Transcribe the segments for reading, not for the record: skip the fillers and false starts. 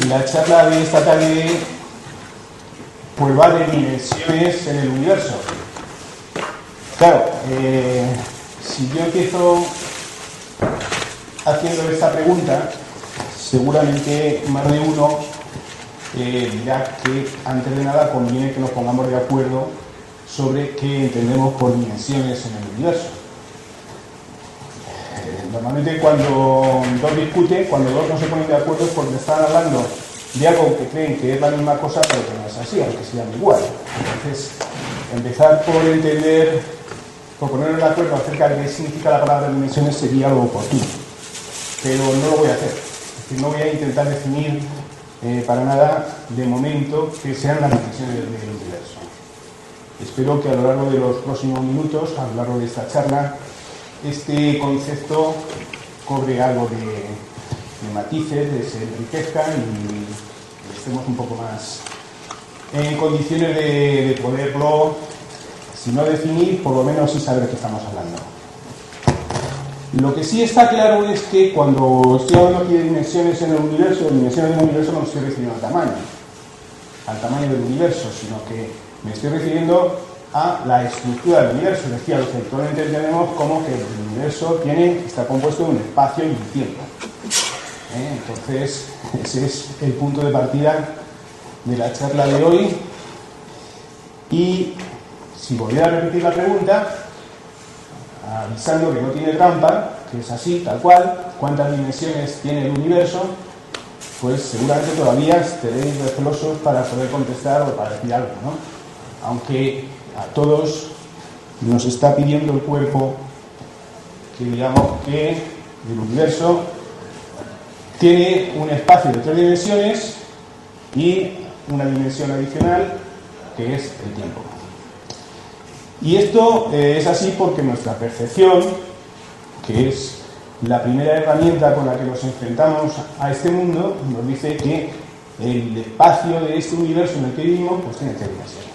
La charla de esta tarde pues va de dimensiones en el universo. Claro, si yo empiezo haciendo esta pregunta, seguramente más de uno dirá que antes de nada conviene que nos pongamos de acuerdo sobre qué entendemos por dimensiones en el universo. Normalmente cuando dos discuten, cuando dos no se ponen de acuerdo es porque están hablando de algo que creen que es la misma cosa, pero que no es así, aunque se llame igual. Entonces, empezar por entender, por ponernos de acuerdo acerca de qué significa la palabra dimensiones sería algo oportuno. Pero no lo voy a hacer. Es decir, no voy a intentar definir para nada, de momento, qué sean las dimensiones del universo. Espero que a lo largo de los próximos minutos, a lo largo de esta charla, este concepto cobre algo de matices, se enriquezca y estemos un poco más en condiciones de poderlo, si no definir, por lo menos sí saber de qué estamos hablando. Lo que sí está claro es que cuando estoy hablando aquí de dimensiones en el universo, dimensiones del universo no me estoy refiriendo al tamaño del universo, sino que me estoy refiriendo a la estructura del universo, es decir, a lo que actualmente entendemos como que el universo está compuesto de un espacio y un tiempo. Entonces, ese es el punto de partida de la charla de hoy. Y si volviera a repetir la pregunta, avisando que no tiene trampa, que es así, tal cual, cuántas dimensiones tiene el universo, pues seguramente todavía estaréis recelosos para poder contestar o para decir algo, ¿no? Aunque a todos nos está pidiendo el cuerpo que digamos que el universo tiene un espacio de 3 dimensiones y una dimensión adicional que es el tiempo. Y esto es así porque nuestra percepción, que es la primera herramienta con la que nos enfrentamos a este mundo, nos dice que el espacio de este universo en el que vivimos pues tiene 3 dimensiones.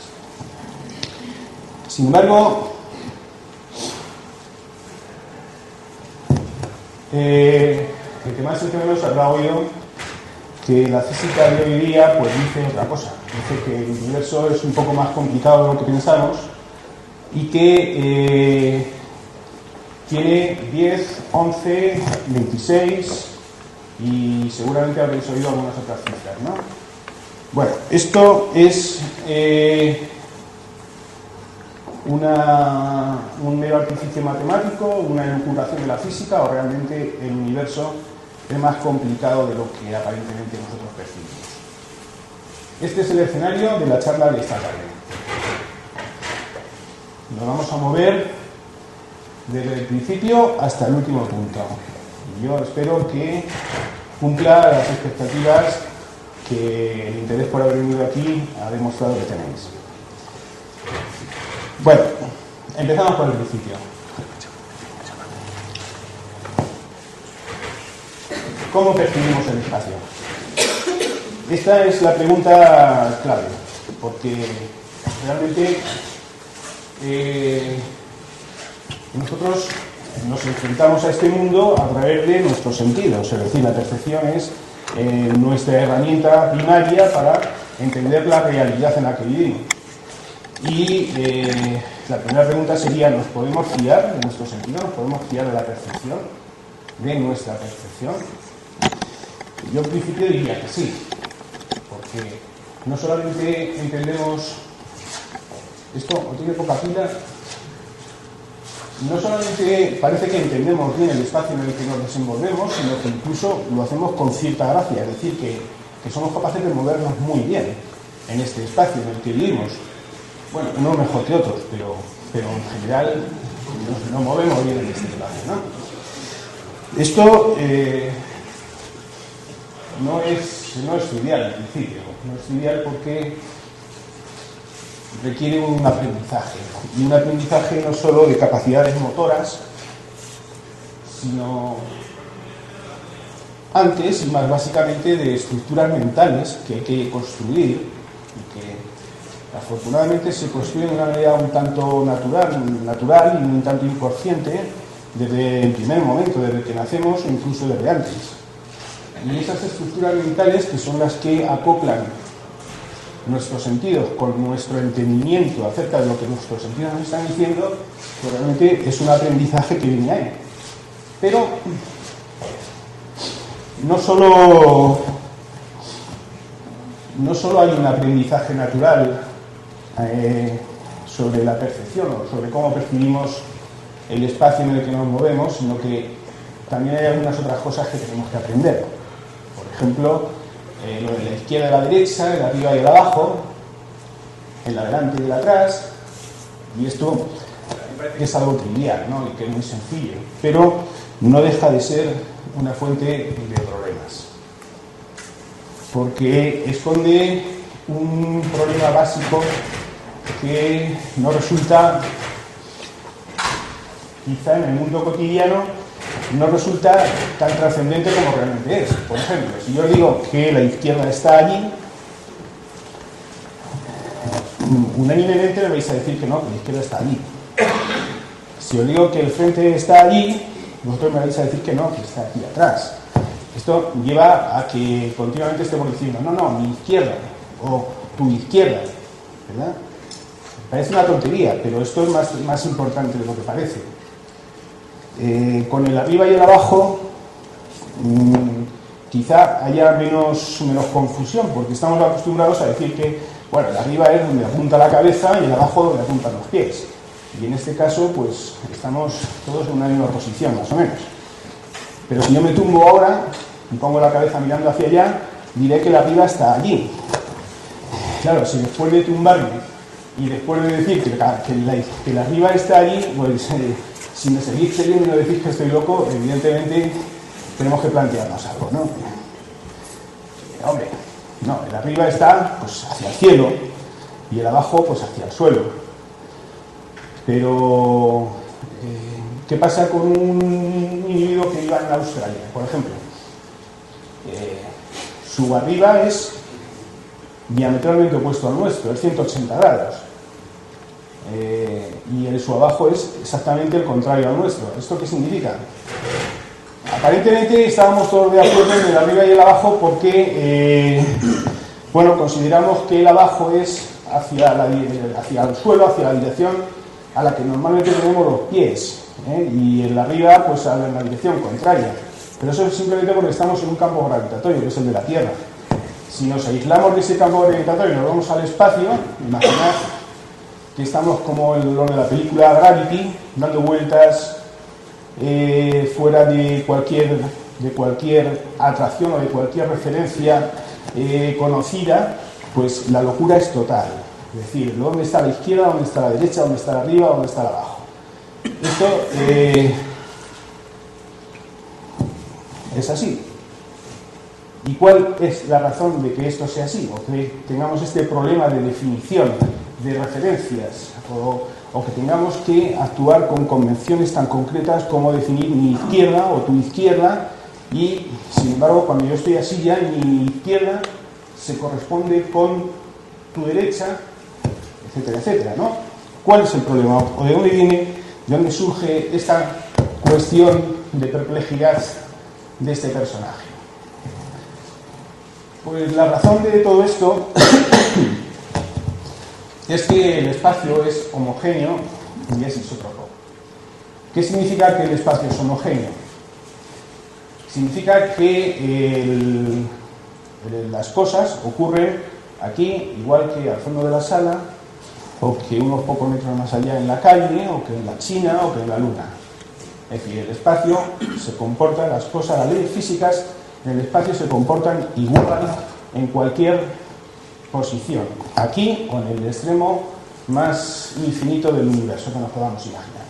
Sin embargo, el que más o menos habrá oído que la física de hoy día pues dice otra cosa. Dice que el universo es un poco más complicado de lo que pensamos y que tiene 10, 11, 26 y seguramente habréis oído algunas otras cifras, ¿no? Bueno, esto es un mero artificio matemático, una elucubración de la física, o realmente el universo es más complicado de lo que aparentemente nosotros percibimos. Este es el escenario de la charla de esta tarde. Nos vamos a mover desde el principio hasta el último punto. Y yo espero que cumpla las expectativas que el interés por haber venido aquí ha demostrado que tenéis. Bueno, empezamos por el principio. ¿Cómo percibimos el espacio? Esta es la pregunta clave, porque realmente nosotros nos enfrentamos a este mundo a través de nuestros sentidos, es decir, la percepción es nuestra herramienta primaria para entender la realidad en la que vivimos. Y la primera pregunta sería, ¿nos podemos fiar de nuestros sentidos? ¿Nos podemos fiar de la percepción? ¿De nuestra percepción? Yo en principio diría que sí, porque no solamente entendemos esto, o tiene poca pila, no solamente parece que entendemos bien el espacio en el que nos desenvolvemos, sino que incluso lo hacemos con cierta gracia, es decir, que somos capaces de movernos muy bien en este espacio en el que vivimos. Bueno, uno mejor que otros, pero en general nos movemos bien en este espacio, ¿no? Esto no es trivial al principio, no es trivial porque requiere un aprendizaje, y un aprendizaje no solo de capacidades motoras, sino antes y más básicamente de estructuras mentales que hay que construir y que afortunadamente se construyen de una manera un tanto natural y un tanto inconsciente, desde el primer momento, desde que nacemos o incluso desde antes. Y esas estructuras mentales, que son las que acoplan nuestros sentidos con nuestro entendimiento acerca de lo que nuestros sentidos nos están diciendo, pues realmente es un aprendizaje que viene ahí. Pero no solo hay un aprendizaje natural sobre la percepción o sobre cómo percibimos el espacio en el que nos movemos, sino que también hay algunas otras cosas que tenemos que aprender. Por ejemplo, lo de la izquierda y la derecha, el arriba y el abajo, el adelante y el atrás, y esto es algo trivial, ¿no? Y que es muy sencillo, pero no deja de ser una fuente de problemas, porque esconde un problema básico que no resulta, quizá en el mundo cotidiano, no resulta tan trascendente como realmente es. Por ejemplo, si yo digo que la izquierda está allí, unánimemente me vais a decir que no, que la izquierda está allí. Si os digo que el frente está allí, vosotros me vais a decir que no, que está aquí atrás. Esto lleva a que continuamente estemos diciendo, no, mi izquierda, o tu izquierda, ¿verdad? Parece una tontería, pero esto es más importante de lo que parece. Con el arriba y el abajo quizá haya menos confusión, porque estamos acostumbrados a decir que, bueno, el arriba es donde apunta la cabeza y el abajo donde apuntan los pies. Y en este caso, pues, estamos todos en una misma posición, más o menos. Pero si yo me tumbo ahora y pongo la cabeza mirando hacia allá, diré que el arriba está allí. Claro, si después de tumbarme y después de decir que el arriba está allí, pues si me seguís creyendo y no decís que estoy loco, evidentemente tenemos que plantearnos algo, ¿no? Hombre, no, el arriba está pues hacia el cielo y el abajo pues hacia el suelo. Pero ¿qué pasa con un individuo que viva en Australia, por ejemplo? Su arriba es diametralmente opuesto al nuestro, es 180 grados. Y el su abajo es exactamente el contrario al nuestro. ¿Esto qué significa? Aparentemente estábamos todos de acuerdo en el arriba y el abajo porque consideramos que el abajo es hacia el suelo, hacia la dirección a la que normalmente tenemos los pies, y el arriba pues en la dirección contraria. Pero eso es simplemente porque estamos en un campo gravitatorio, que es el de la Tierra. Si nos aislamos de ese campo gravitatorio y nos vamos al espacio, imaginad que estamos como en lo de la película Gravity, dando vueltas fuera de cualquier atracción o de cualquier referencia conocida, pues la locura es total. Es decir, ¿dónde está la izquierda? ¿Dónde está la derecha? ¿Dónde está la arriba? ¿Dónde está la abajo? Esto es así. ¿Y cuál es la razón de que esto sea así? O que tengamos este problema de definición de referencias, o que tengamos que actuar con convenciones tan concretas como definir mi izquierda o tu izquierda, y sin embargo cuando yo estoy así ya mi izquierda se corresponde con tu derecha, etcétera, etcétera, ¿no? ¿Cuál es el problema? ¿O de dónde viene, de dónde surge esta cuestión de perplejidad de este personaje? Pues la razón de todo esto es que el espacio es homogéneo y es isótropo. ¿Qué significa que el espacio es homogéneo? Significa que las cosas ocurren aquí igual que al fondo de la sala, o que unos pocos metros más allá en la calle, o que en la China, o que en la Luna. Es decir, el espacio se comporta, las cosas, las leyes físicas en el espacio se comportan igual en cualquier posición, aquí o en el extremo más infinito del universo que nos podamos imaginar.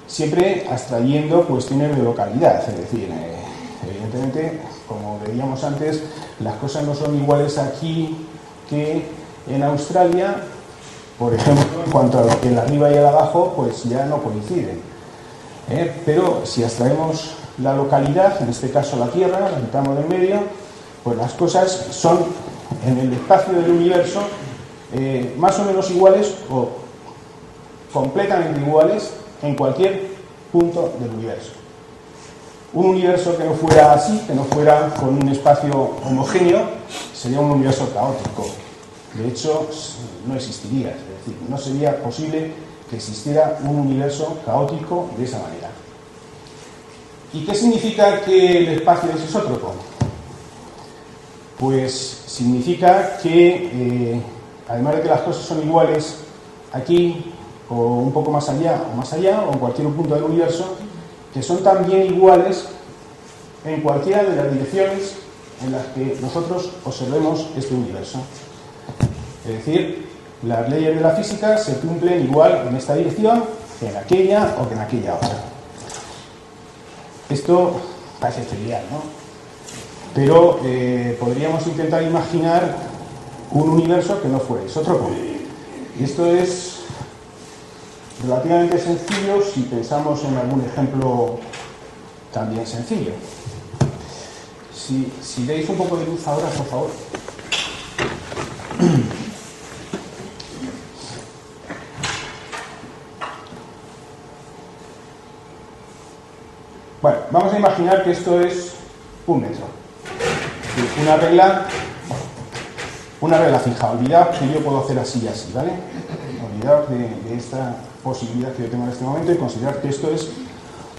Siempre abstrayendo cuestiones de localidad, es decir, evidentemente, como veíamos antes, las cosas no son iguales aquí que en Australia, por ejemplo, en cuanto a lo que el arriba y el abajo, pues ya no coinciden. Pero si abstraemos la localidad, en este caso la Tierra, la quitamos del medio, pues las cosas son en el espacio del universo más o menos iguales o completamente iguales en cualquier punto del universo. Un universo que no fuera así, que no fuera con un espacio homogéneo, sería un universo caótico. De hecho, no existiría, es decir, no sería posible que existiera un universo caótico de esa manera. ¿Y qué significa que el espacio es isótropo? Pues significa que, además de que las cosas son iguales aquí, o un poco más allá, o en cualquier punto del universo, que son también iguales en cualquiera de las direcciones en las que nosotros observemos este universo. Es decir, las leyes de la física se cumplen igual en esta dirección que en aquella o que en aquella otra. Esto parece trivial, ¿no? Pero podríamos intentar imaginar un universo que no fuera isótropo. Y esto es relativamente sencillo si pensamos en algún ejemplo también sencillo. Si veis un poco de luz ahora, por favor. Bueno, vamos a imaginar que esto es un metro. Una regla fija. Olvidaos que yo puedo hacer así y así, ¿vale? Olvidaos de esta posibilidad que yo tengo en este momento y considerar que esto es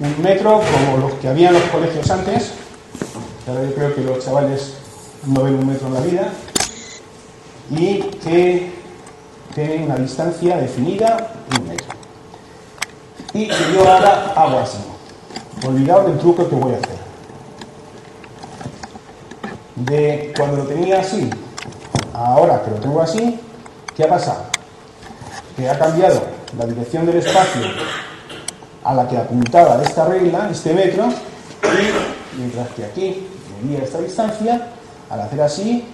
un metro como los que había en los colegios antes. Ahora yo creo que los chavales no ven un metro en la vida y que tienen una distancia definida, un metro. Y que yo ahora hago así. Olvidaos del truco que voy a hacer. De cuando lo tenía así, ahora que lo tengo así, ¿qué ha pasado? Que ha cambiado la dirección del espacio a la que apuntaba esta regla, este metro, y mientras que aquí medía esta distancia, al hacer así,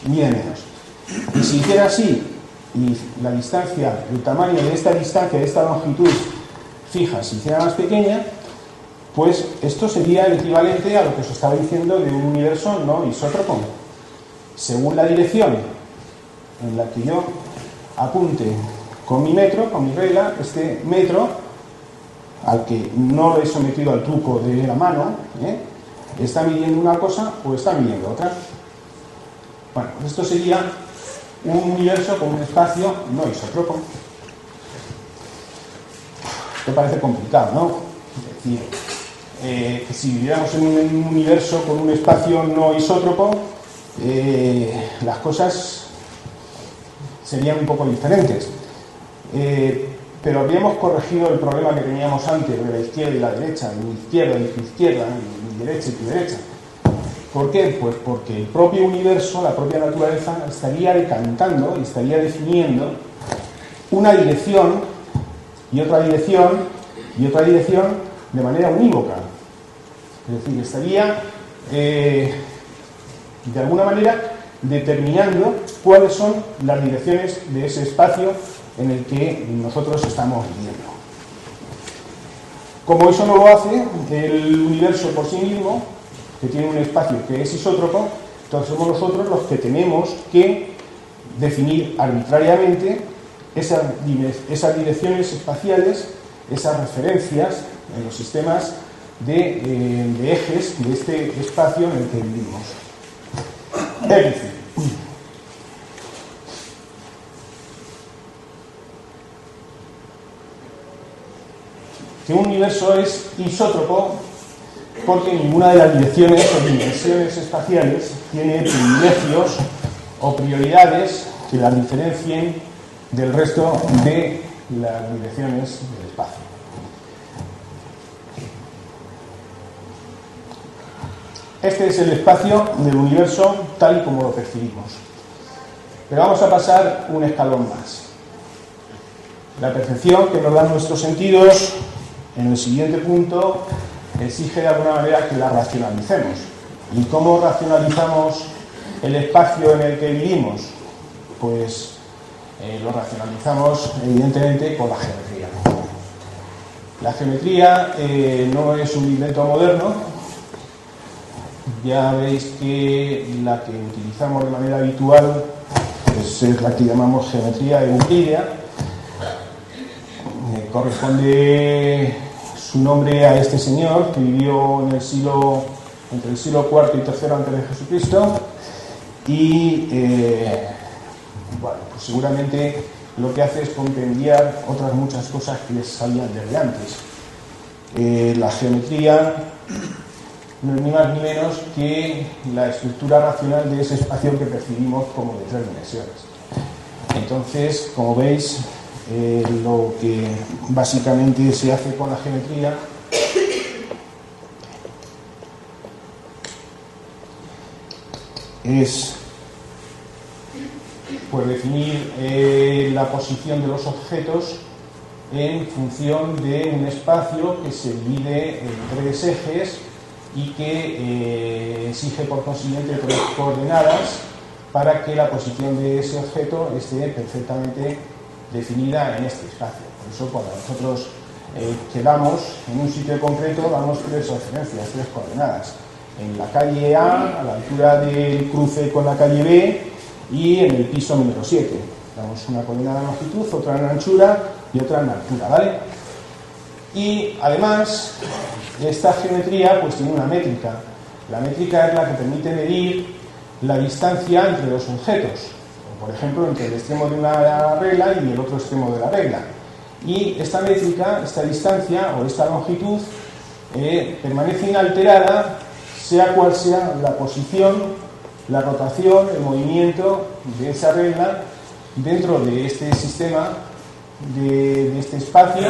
mide menos. Y si hiciera así, y la distancia, el tamaño de esta distancia, de esta longitud fija, si hiciera más pequeña, pues esto sería el equivalente a lo que os estaba diciendo de un universo no isótropo. Según la dirección en la que yo apunte con mi metro, con mi regla, este metro, al que no lo he sometido al truco de la mano, está midiendo una cosa o está midiendo otra. Bueno, pues esto sería un universo con un espacio no isótropo. Esto parece complicado, ¿no? Es decir, que si viviéramos en un universo con un espacio no isótropo, las cosas serían un poco diferentes. Pero habríamos corregido el problema que teníamos antes de la izquierda y la derecha, de mi izquierda y tu izquierda, y mi derecha y tu derecha. ¿Por qué? Pues porque el propio universo, la propia naturaleza, estaría decantando y estaría definiendo una dirección y otra dirección y otra dirección de manera unívoca. Es decir, estaría de alguna manera determinando cuáles son las direcciones de ese espacio en el que nosotros estamos viviendo. Como eso no lo hace el universo por sí mismo, que tiene un espacio que es isótropo, entonces somos nosotros los que tenemos que definir arbitrariamente esas direcciones espaciales, esas referencias en los sistemas de ejes de este espacio en el que vivimos. Es decir, que un universo es isótropo porque ninguna de las direcciones o dimensiones espaciales tiene privilegios o prioridades que las diferencien del resto de las direcciones del espacio. Este es el espacio del universo tal y como lo percibimos. Pero vamos a pasar un escalón más. La percepción que nos dan nuestros sentidos en el siguiente punto exige de alguna manera que la racionalicemos. ¿Y cómo racionalizamos el espacio en el que vivimos? Pues lo racionalizamos evidentemente con la geometría. La geometría no es un invento moderno. Ya veis que la que utilizamos de manera habitual pues es la que llamamos geometría euclídea, corresponde su nombre a este señor que vivió en entre el siglo IV y III antes de Jesucristo y bueno, pues seguramente lo que hace es compendiar otras muchas cosas que les sabían desde antes. La geometría no es ni más ni menos que la estructura racional de ese espacio que percibimos como de 3 dimensiones. Entonces, como veis, lo que básicamente se hace con la geometría es pues definir la posición de los objetos en función de un espacio que se divide en 3 ejes y que exige por consiguiente 3 coordenadas para que la posición de ese objeto esté perfectamente definida en este espacio. Por eso cuando nosotros quedamos en un sitio concreto damos 3 referencias, 3 coordenadas. En la calle A, a la altura del cruce con la calle B y en el piso número 7. Damos una coordenada en longitud, otra en anchura y otra en altura, ¿vale? Y además esta geometría pues tiene una métrica. La métrica es la que permite medir la distancia entre los objetos, por ejemplo entre el extremo de una regla y el otro extremo de la regla. Y esta métrica, esta distancia o esta longitud permanece inalterada sea cual sea la posición, la rotación, el movimiento de esa regla dentro de este sistema, de este espacio,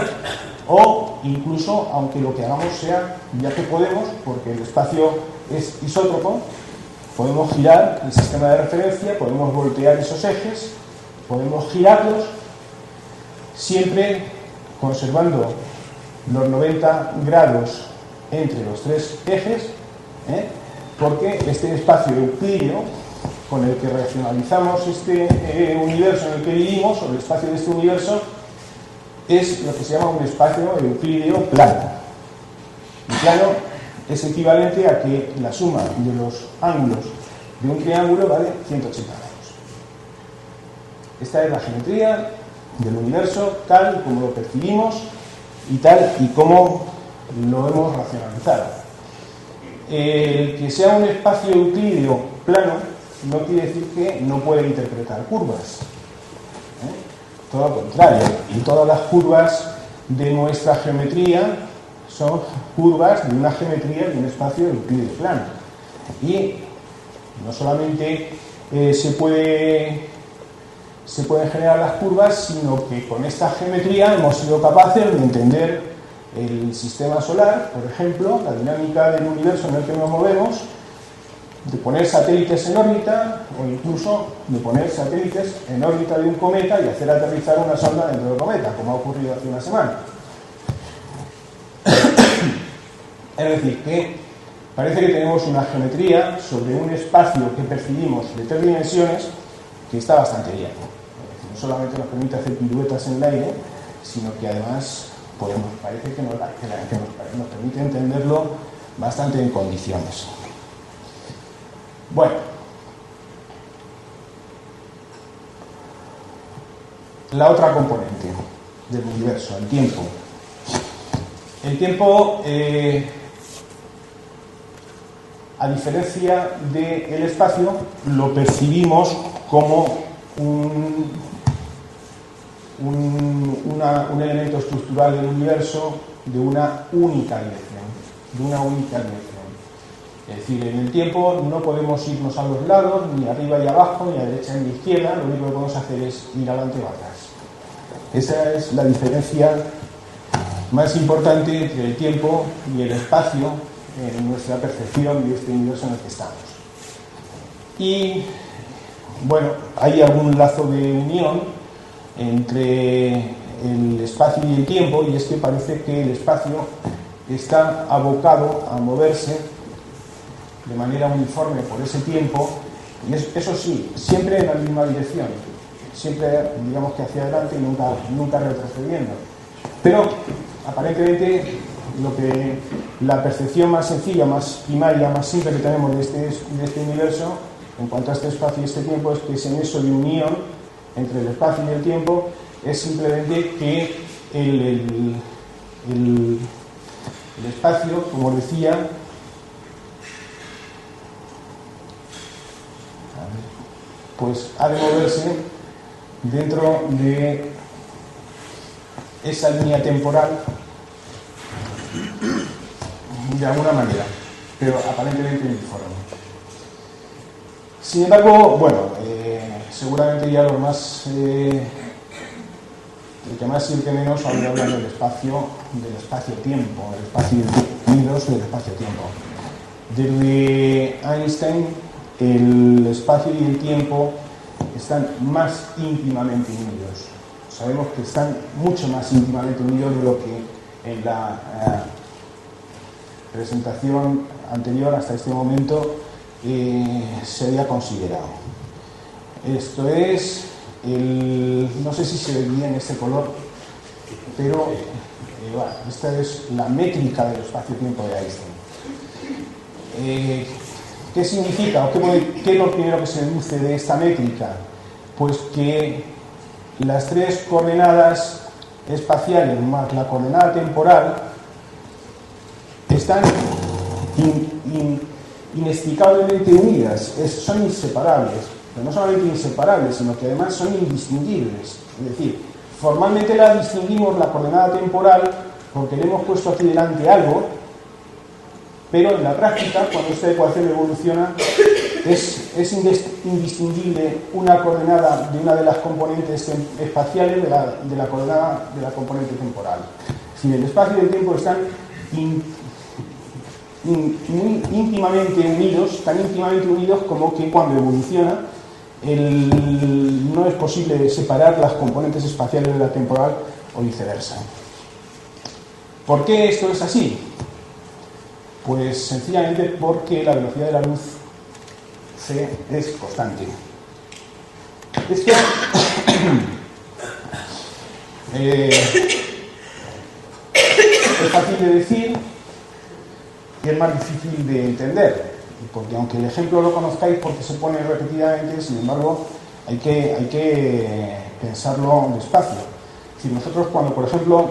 o incluso aunque lo que hagamos sea, ya que podemos, porque el espacio es isótropo, podemos girar el sistema de referencia, podemos voltear esos ejes, podemos girarlos, siempre conservando los 90 grados entre los 3 ejes, porque este espacio euclídeo con el que racionalizamos este universo en el que vivimos, o el espacio de este universo, es lo que se llama un espacio euclídeo plano. El plano es equivalente a que la suma de los ángulos de un triángulo vale 180 grados. Esta es la geometría del universo tal como lo percibimos y tal y como lo hemos racionalizado. Que sea un espacio euclídeo plano no quiere decir que no pueda interpretar curvas. Todo lo contrario, y todas las curvas de nuestra geometría son curvas de una geometría de un espacio euclídeo plano. Y no solamente se pueden generar las curvas, sino que con esta geometría hemos sido capaces de entender el sistema solar, por ejemplo, la dinámica del universo en el que nos movemos, de poner satélites en órbita o incluso de poner satélites en órbita de un cometa y hacer aterrizar una sonda dentro del cometa, como ha ocurrido hace una semana. Es decir, que parece que tenemos una geometría sobre un espacio que percibimos de 3 dimensiones que está bastante bien. No solamente nos permite hacer piruetas en el aire, sino que además parece que nos permite entenderlo bastante en condiciones. Bueno, la otra componente del universo, el tiempo. El tiempo, a diferencia del espacio, lo percibimos como un elemento estructural del universo de una única dirección. Es decir, en el tiempo no podemos irnos a los lados, ni arriba y abajo, ni a derecha ni a izquierda, lo único que podemos hacer es ir adelante o atrás. Esa es la diferencia más importante entre el tiempo y el espacio en nuestra percepción de este universo en el que estamos. Y, bueno, hay algún lazo de unión entre el espacio y el tiempo, y es que parece que el espacio está abocado a moverse de manera uniforme por ese tiempo, y eso sí, siempre en la misma dirección, siempre, digamos, que hacia adelante y nunca retrocediendo. Pero aparentemente la percepción más sencilla, más primaria, más simple que tenemos de este universo en cuanto a este espacio y este tiempo es que ese nexo de unión entre el espacio y el tiempo es simplemente que el espacio, como os decía, pues ha de moverse dentro de esa línea temporal de alguna manera, pero aparentemente uniforme. Sin embargo, bueno, seguramente ya los más, el que más y el que menos habría hablado del espacio-tiempo, del espacio unidos del espacio-tiempo. Desde Einstein, el espacio y el tiempo están más íntimamente unidos. Sabemos que están mucho más íntimamente unidos de lo que en la presentación anterior hasta este momento se había considerado. Esto es, no sé si se ve bien este color, pero bueno, esta es la métrica del espacio-tiempo de Einstein. ¿Qué significa o qué es lo primero que se deduce de esta métrica? Pues que las tres coordenadas espaciales más la coordenada temporal están inexplicablemente unidas, son inseparables, pero no solamente inseparables, sino que además son indistinguibles. Es decir, formalmente la distinguimos la coordenada temporal porque le hemos puesto aquí delante algo, pero en la práctica, cuando esta ecuación evoluciona, es indistinguible una coordenada de una de las componentes espaciales de la coordenada de la componente temporal. Si el espacio y el tiempo están íntimamente unidos, tan íntimamente unidos como que cuando evoluciona no es posible separar las componentes espaciales de la temporal o viceversa. ¿Por qué esto es así? Pues sencillamente porque la velocidad de la luz c es constante. Esto es fácil de decir y es más difícil de entender, porque aunque el ejemplo lo conozcáis porque se pone repetidamente, sin embargo hay que pensarlo despacio. Si nosotros cuando, por ejemplo,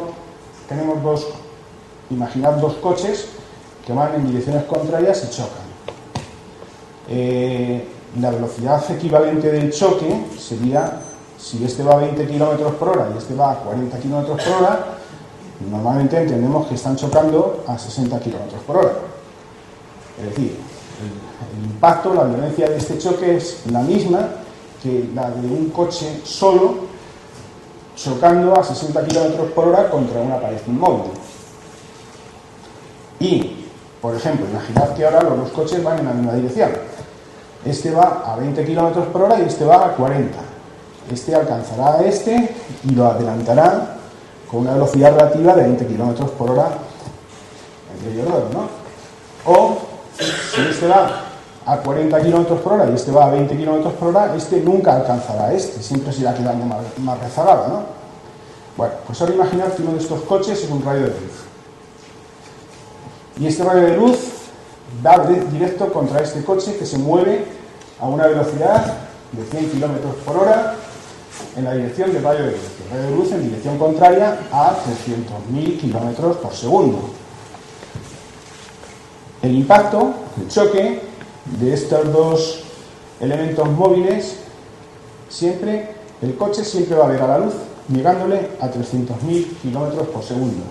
tenemos imaginad dos coches que van en direcciones contrarias y chocan. La velocidad equivalente del choque sería, si este va a 20 km por hora y este va a 40 km por hora, normalmente entendemos que están chocando a 60 km por hora. Es decir, el impacto, la violencia de este choque es la misma que la de un coche solo chocando a 60 km por hora contra una pared inmóvil. Y, por ejemplo, imaginad que ahora los dos coches van en la misma dirección. Este va a 20 km por hora y este va a 40. Este alcanzará a este y lo adelantará con una velocidad relativa de 20 km por hora entre ellos dos, ¿no? O, si este va a 40 km por hora y este va a 20 km por hora, este nunca alcanzará a este, siempre se irá quedando más rezagado, ¿no? Bueno, pues ahora imaginad que uno de estos coches es un rayo de luz. Y este rayo de luz da directo contra este coche que se mueve a una velocidad de 100 km por hora en la dirección del rayo de luz. El rayo de luz en dirección contraria a 300.000 km por segundo. El impacto, el choque de estos dos elementos móviles, el coche siempre va a ver a la luz llegándole a 300.000 km por segundo.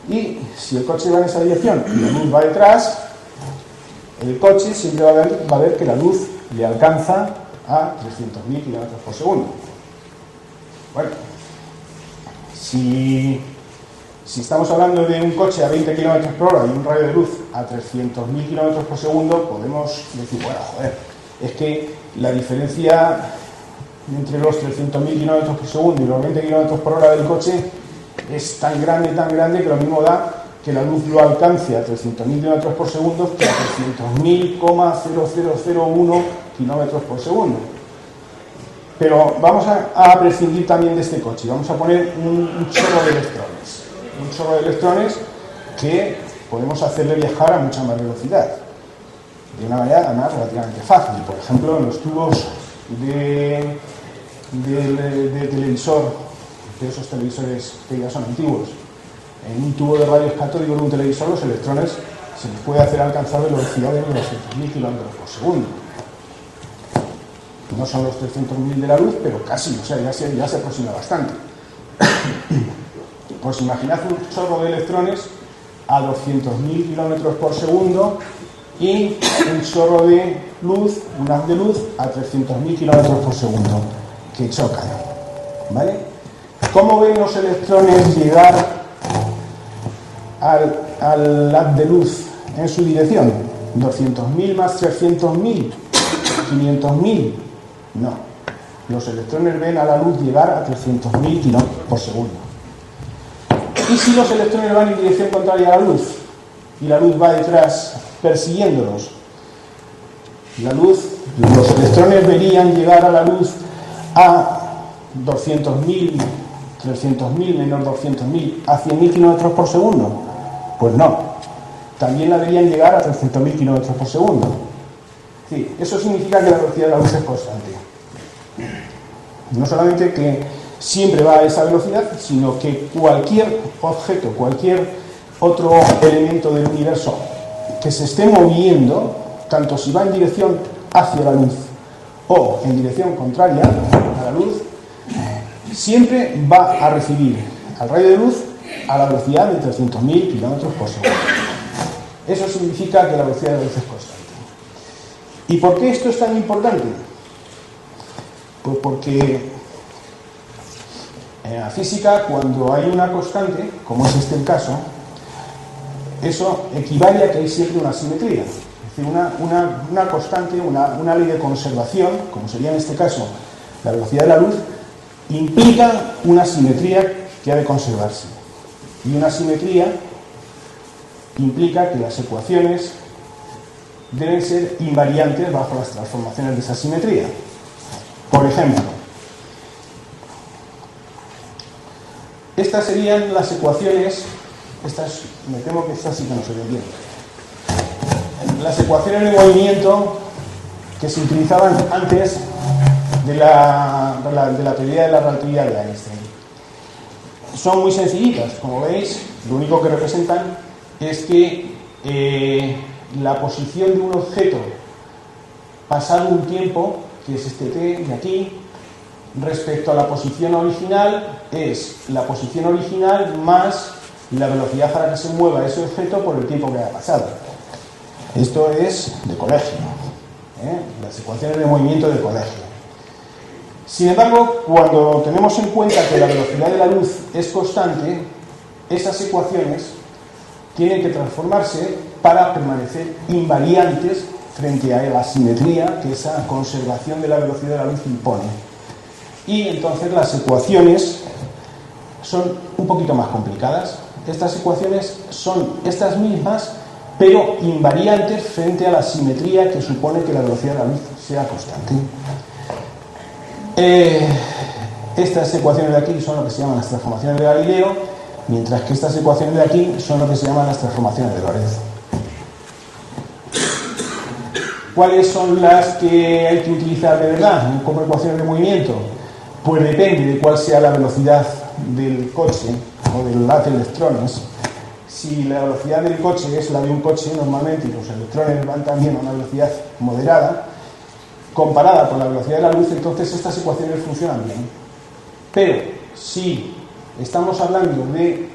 Y si el coche va en esa dirección y la luz va detrás, el coche siempre va a ver que la luz le alcanza a 300.000 km por segundo. Bueno, si estamos hablando de un coche a 20 km por hora y un rayo de luz a 300.000 km por segundo, podemos decir, bueno, joder, es que la diferencia entre los 300.000 km por segundo y los 20 km por hora del coche es tan grande que lo mismo da que la luz lo alcance a 300.000 km por segundo que a 300.000,0001 km por segundo. Pero vamos a prescindir también de este coche. Vamos a poner un chorro de electrones. Un chorro de electrones que podemos hacerle viajar a mucha más velocidad. De una manera, además, relativamente fácil. Por ejemplo, en los tubos de televisor de esos televisores que ya son antiguos. En un tubo de rayos catódicos de un televisor, los electrones se les puede hacer alcanzar velocidades de 200.000 kilómetros por segundo. No son los 300.000 de la luz, pero casi, o sea, ya se aproxima bastante. Pues imaginad un chorro de electrones a 200.000 kilómetros por segundo y un chorro de luz, un haz de luz, a 300.000 kilómetros por segundo, que chocan. ¿Vale? ¿Cómo ven los electrones llegar al haz de luz en su dirección? ¿200.000 más 300.000? ¿500.000? No. Los electrones ven a la luz llegar a 300.000 kilómetros por segundo. ¿Y si los electrones van en dirección contraria a la luz? Y la luz va detrás persiguiéndolos. Los electrones verían llegar a la luz a 200.000, 300.000 menos 200.000, a 100.000 kilómetros por segundo. Pues no. También la verían llegar a 300.000 kilómetros por segundo. Sí, eso significa que la velocidad de la luz es constante. No solamente que siempre va a esa velocidad, sino que cualquier objeto, cualquier otro elemento del universo que se esté moviendo, tanto si va en dirección hacia la luz o en dirección contraria a la luz, siempre va a recibir al rayo de luz a la velocidad de 300.000 kilómetros por segundo. Eso significa que la velocidad de la luz es constante. ¿Y por qué esto es tan importante? Pues porque en la física, cuando hay una constante, como es este el caso, eso equivale a que hay siempre una simetría. Es decir, una constante, una ley de conservación, como sería en este caso la velocidad de la luz, implica una simetría que ha de conservarse. Y una simetría implica que las ecuaciones deben ser invariantes bajo las transformaciones de esa simetría. Por ejemplo, estas serían las ecuaciones, me temo que estas sí que no se ven bien. Las ecuaciones de movimiento que se utilizaban antes de la teoría de la relatividad de Einstein. Son muy sencillitas, como veis, lo único que representan es que la posición de un objeto pasado un tiempo, que es este t de aquí, respecto a la posición original, es la posición original más la velocidad a la que se mueva ese objeto por el tiempo que ha pasado. Esto es de colegio, las ecuaciones de movimiento de colegio. Sin embargo, cuando tenemos en cuenta que la velocidad de la luz es constante, esas ecuaciones tienen que transformarse para permanecer invariantes frente a la simetría que esa conservación de la velocidad de la luz impone. Y entonces las ecuaciones son un poquito más complicadas. Estas ecuaciones son estas mismas, pero invariantes frente a la simetría que supone que la velocidad de la luz sea constante. Estas ecuaciones de aquí son lo que se llaman las transformaciones de Galileo, mientras que estas ecuaciones de aquí son lo que se llaman las transformaciones de Lorentz. ¿Cuáles son las que hay que utilizar de verdad como ecuaciones de movimiento? Pues depende de cuál sea la velocidad del coche o del haz de electrones. Si la velocidad del coche es la de un coche normalmente y los electrones van también a una velocidad moderada, comparada con la velocidad de la luz, entonces estas ecuaciones funcionan bien. Pero si estamos hablando de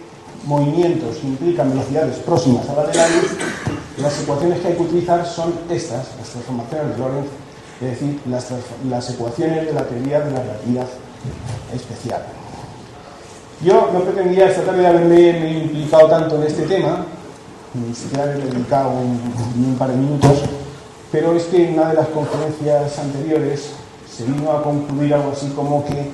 movimientos que implican velocidades próximas a la de la luz, las ecuaciones que hay que utilizar son estas, las transformaciones de Lorentz, es decir, las ecuaciones de la teoría de la relatividad especial. Yo no pretendía esta tarde haberme implicado tanto en este tema, ni siquiera haberme dedicado un par de minutos, pero es que en una de las conferencias anteriores se vino a concluir algo así como que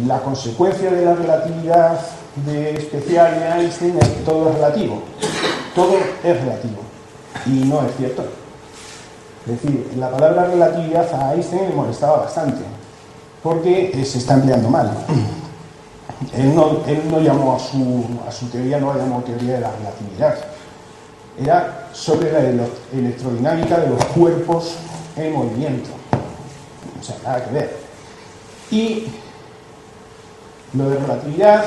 la consecuencia de la relatividad especial de Einstein es que todo es relativo. Todo es relativo. Y no es cierto. Es decir, la palabra relatividad a Einstein le molestaba bastante, porque se está empleando mal. Él no llamó a su teoría, no la llamó teoría de la relatividad. Era sobre la electrodinámica de los cuerpos en movimiento. O sea, nada que ver. Y Lo de relatividad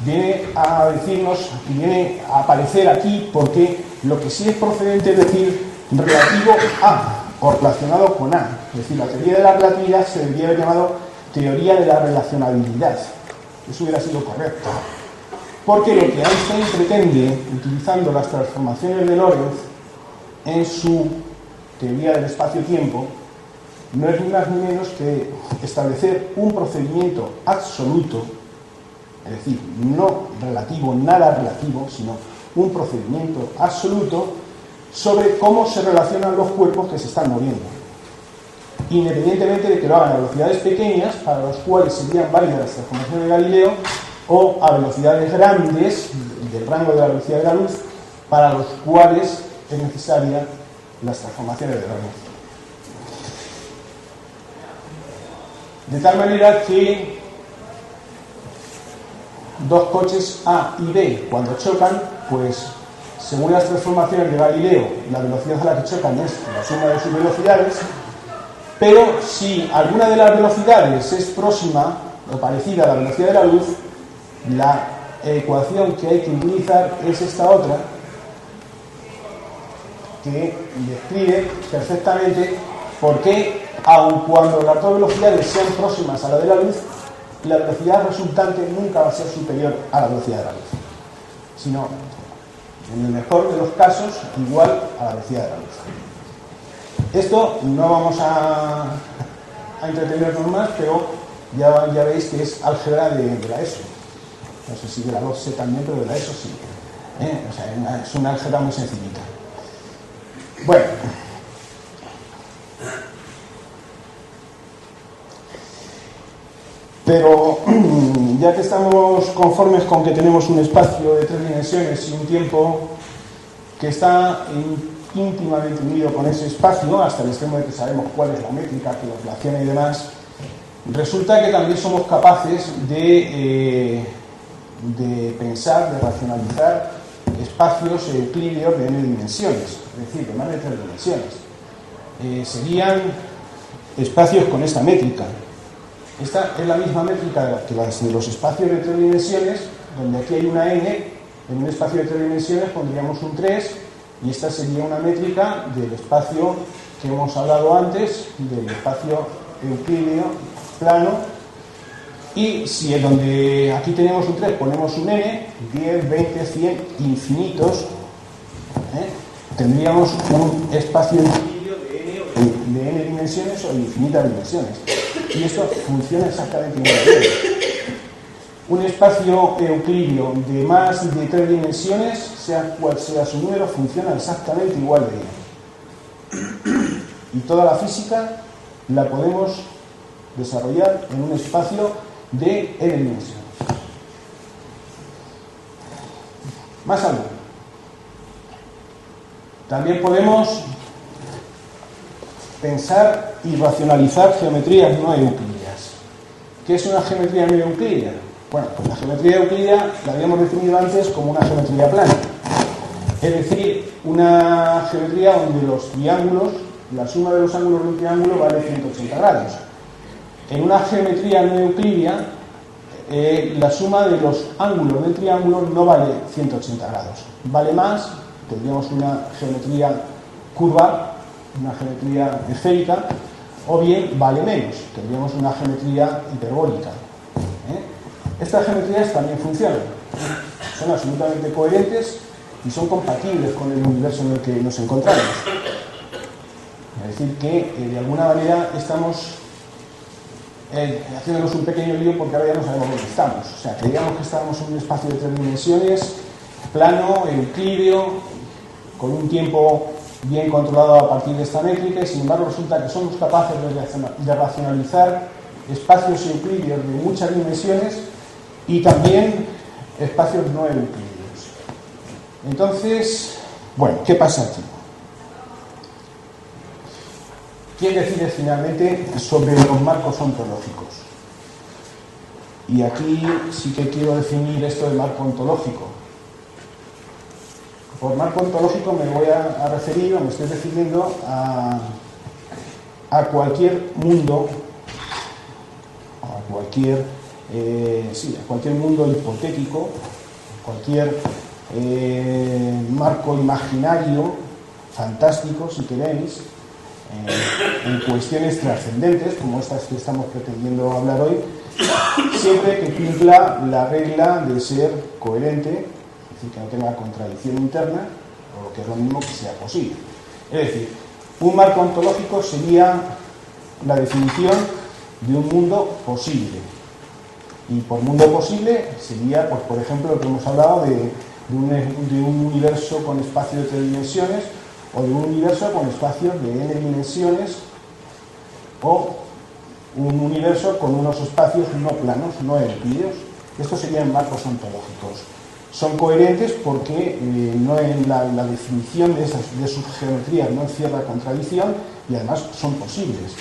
viene a decirnos y viene a aparecer aquí porque lo que sí es procedente es decir relativo a o relacionado con a. Es decir, la teoría de la relatividad se debería haber llamado teoría de la relacionabilidad. Eso hubiera sido correcto. Porque lo que Einstein pretende, utilizando las transformaciones de Lorentz en su teoría del espacio-tiempo, no es ni más ni menos que establecer un procedimiento absoluto, es decir, no relativo, nada relativo, sino un procedimiento absoluto sobre cómo se relacionan los cuerpos que se están moviendo. Independientemente de que lo hagan a velocidades pequeñas, para los cuales serían válidas las transformaciones de Galileo, o a velocidades grandes, del rango de la velocidad de la luz, para los cuales es necesaria las transformaciones de Lorentz. De tal manera que dos coches A y B, cuando chocan, pues según las transformaciones de Galileo, la velocidad a la que chocan es la suma de sus velocidades, pero si alguna de las velocidades es próxima o parecida a la velocidad de la luz, la ecuación que hay que utilizar es esta otra, que describe perfectamente por qué, aun cuando las dos velocidades sean próximas a la de la luz, la velocidad resultante nunca va a ser superior a la velocidad de la luz, sino, en el mejor de los casos, igual a la velocidad de la luz. Esto no vamos a entretenernos más, pero ya veis que es álgebra de la ESO. No sé si de la 2C también, pero de la ESO sí. O sea, es una álgebra muy sencillita. Bueno. Pero ya que estamos conformes con que tenemos un espacio de 3 dimensiones y un tiempo que está íntimamente unido con ese espacio, hasta el extremo de que sabemos cuál es la métrica que lo relaciona y demás, resulta que también somos capaces de pensar, de racionalizar espacios euclídeos de n dimensiones, es decir, de más de 3 dimensiones. Serían espacios con esta métrica. Esta es la misma métrica que las de los espacios de 3 dimensiones, donde aquí hay una n, en un espacio de 3 dimensiones pondríamos un 3, y esta sería una métrica del espacio que hemos hablado antes, del espacio euclídeo plano, y si es donde aquí tenemos un 3 ponemos un n, 10, 20, 100, infinitos, tendríamos un espacio euclídeo de n dimensiones o de infinitas dimensiones. Y esto funciona exactamente igual. Un espacio euclídeo de más de 3 dimensiones, sea cual sea su número, funciona exactamente igual de bien. Y toda la física la podemos desarrollar en un espacio de n dimensiones. Más algo. También podemos pensar y racionalizar geometrías no euclídeas. ¿Qué es una geometría no euclídea? Bueno, pues la geometría euclídea la habíamos definido antes como una geometría plana. Es decir, una geometría donde los triángulos, la suma de los ángulos de un triángulo vale 180 grados. En una geometría no euclídea, la suma de los ángulos del triángulo no vale 180 grados. Vale más, tendríamos una geometría curva, una geometría esférica, o bien vale menos, tendríamos una geometría hiperbólica. Estas geometrías también funcionan, son absolutamente coherentes y son compatibles con el universo en el que nos encontramos. Es decir, que de alguna manera estamos haciéndonos un pequeño lío porque ahora ya no sabemos dónde estamos. O sea, creíamos que estábamos en un espacio de 3 dimensiones, plano, euclídeo, con un tiempo bien controlado a partir de esta métrica, y sin embargo resulta que somos capaces de racionalizar espacios euclídeos de muchas dimensiones y también espacios no euclídeos. Entonces, bueno, ¿qué pasa aquí? ¿Quién decide finalmente sobre los marcos ontológicos? Y aquí sí que quiero definir esto de marco ontológico. Por marco ontológico me voy a referir, o me estoy refiriendo a cualquier mundo, a cualquier sí, a cualquier mundo hipotético, cualquier marco imaginario, fantástico, si queréis, en cuestiones trascendentes, como estas que estamos pretendiendo hablar hoy, siempre que cumpla la regla de ser coherente, es decir, que no tenga contradicción interna, o que es lo mismo que sea posible. Es decir, un marco ontológico sería la definición de un mundo posible. Y por mundo posible sería, pues, por ejemplo, lo que hemos hablado de un universo con espacio de 3 dimensiones, o de un universo con espacios de n dimensiones, o un universo con unos espacios no planos, no euclídeos. Estos serían marcos ontológicos. Son coherentes porque no en la definición de sus geometrías no encierra contradicción y además son posibles.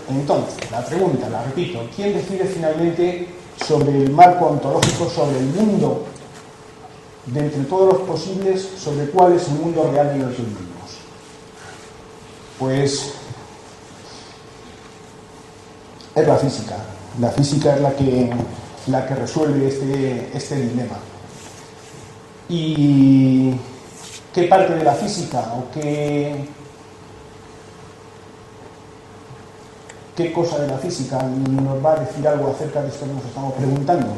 Entonces, la pregunta, la repito, ¿quién decide finalmente sobre el marco ontológico, sobre el mundo de entre todos los posibles, sobre cuál es el mundo real en el que vivimos? Pues es la física. La física es la que resuelve este dilema. ¿Y qué parte de la física o qué cosa de la física nos va a decir algo acerca de esto que nos estamos preguntando?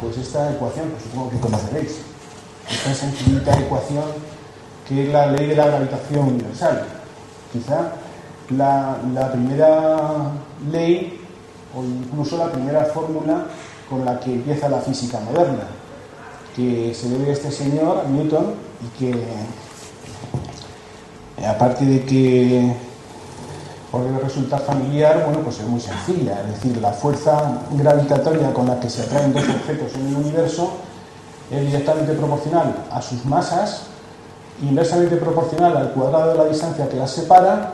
Pues esta ecuación, que supongo que conoceréis, esta sencillita ecuación que es la ley de la gravitación universal. Quizá la primera ley o incluso la primera fórmula con la que empieza la física moderna, que se debe a este señor Newton, y que aparte de que puede resultar familiar, bueno, pues es muy sencilla. Es decir, la fuerza gravitatoria con la que se atraen dos objetos en el universo es directamente proporcional a sus masas, inversamente proporcional al cuadrado de la distancia que las separa,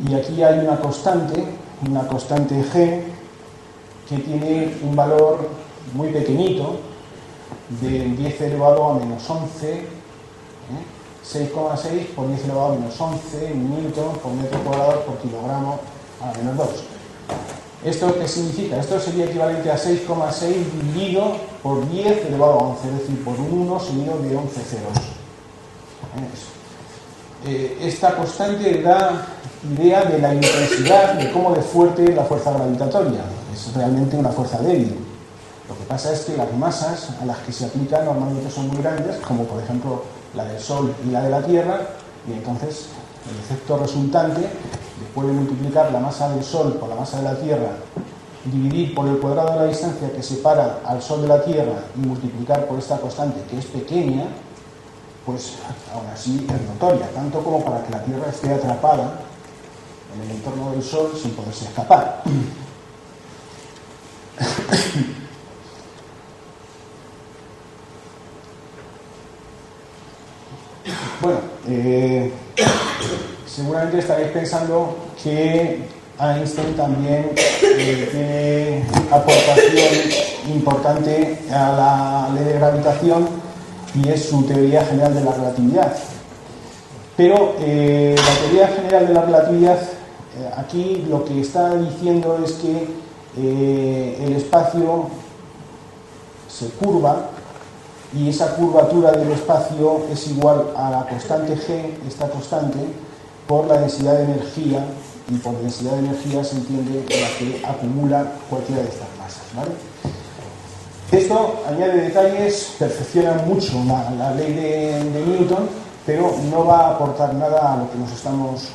y aquí hay una constante G, que tiene un valor muy pequeñito, de 10 elevado a menos 11, 6,6 por 10 elevado a menos 11 newton por metro cuadrado por kilogramo a menos 2. ¿Esto qué significa? Esto sería equivalente a 6,6 dividido por 10 elevado a 11, es decir, por un 1 seguido de 11 ceros. Esta constante da idea de la intensidad, de cómo de fuerte es la fuerza gravitatoria. Es realmente una fuerza débil. Lo que pasa es que las masas a las que se aplica normalmente son muy grandes, como por ejemplo la del Sol y la de la Tierra, y entonces el efecto resultante, después de multiplicar la masa del Sol por la masa de la Tierra, dividir por el cuadrado de la distancia que separa al Sol de la Tierra y multiplicar por esta constante, que es pequeña, pues aún así es notoria, tanto como para que la Tierra esté atrapada en el entorno del Sol sin poderse escapar. Bueno, seguramente estaréis pensando que Einstein también tiene aportación importante a la ley de gravitación, y es su teoría general de la relatividad. Pero la teoría general de la relatividad, aquí lo que está diciendo es que el espacio se curva, y esa curvatura del espacio es igual a la constante G, esta constante, por la densidad de energía, y por densidad de energía se entiende la que acumula cualquiera de estas masas, ¿vale? Esto añade detalles, perfecciona mucho la ley de Newton, pero no va a aportar nada a lo que nos estamos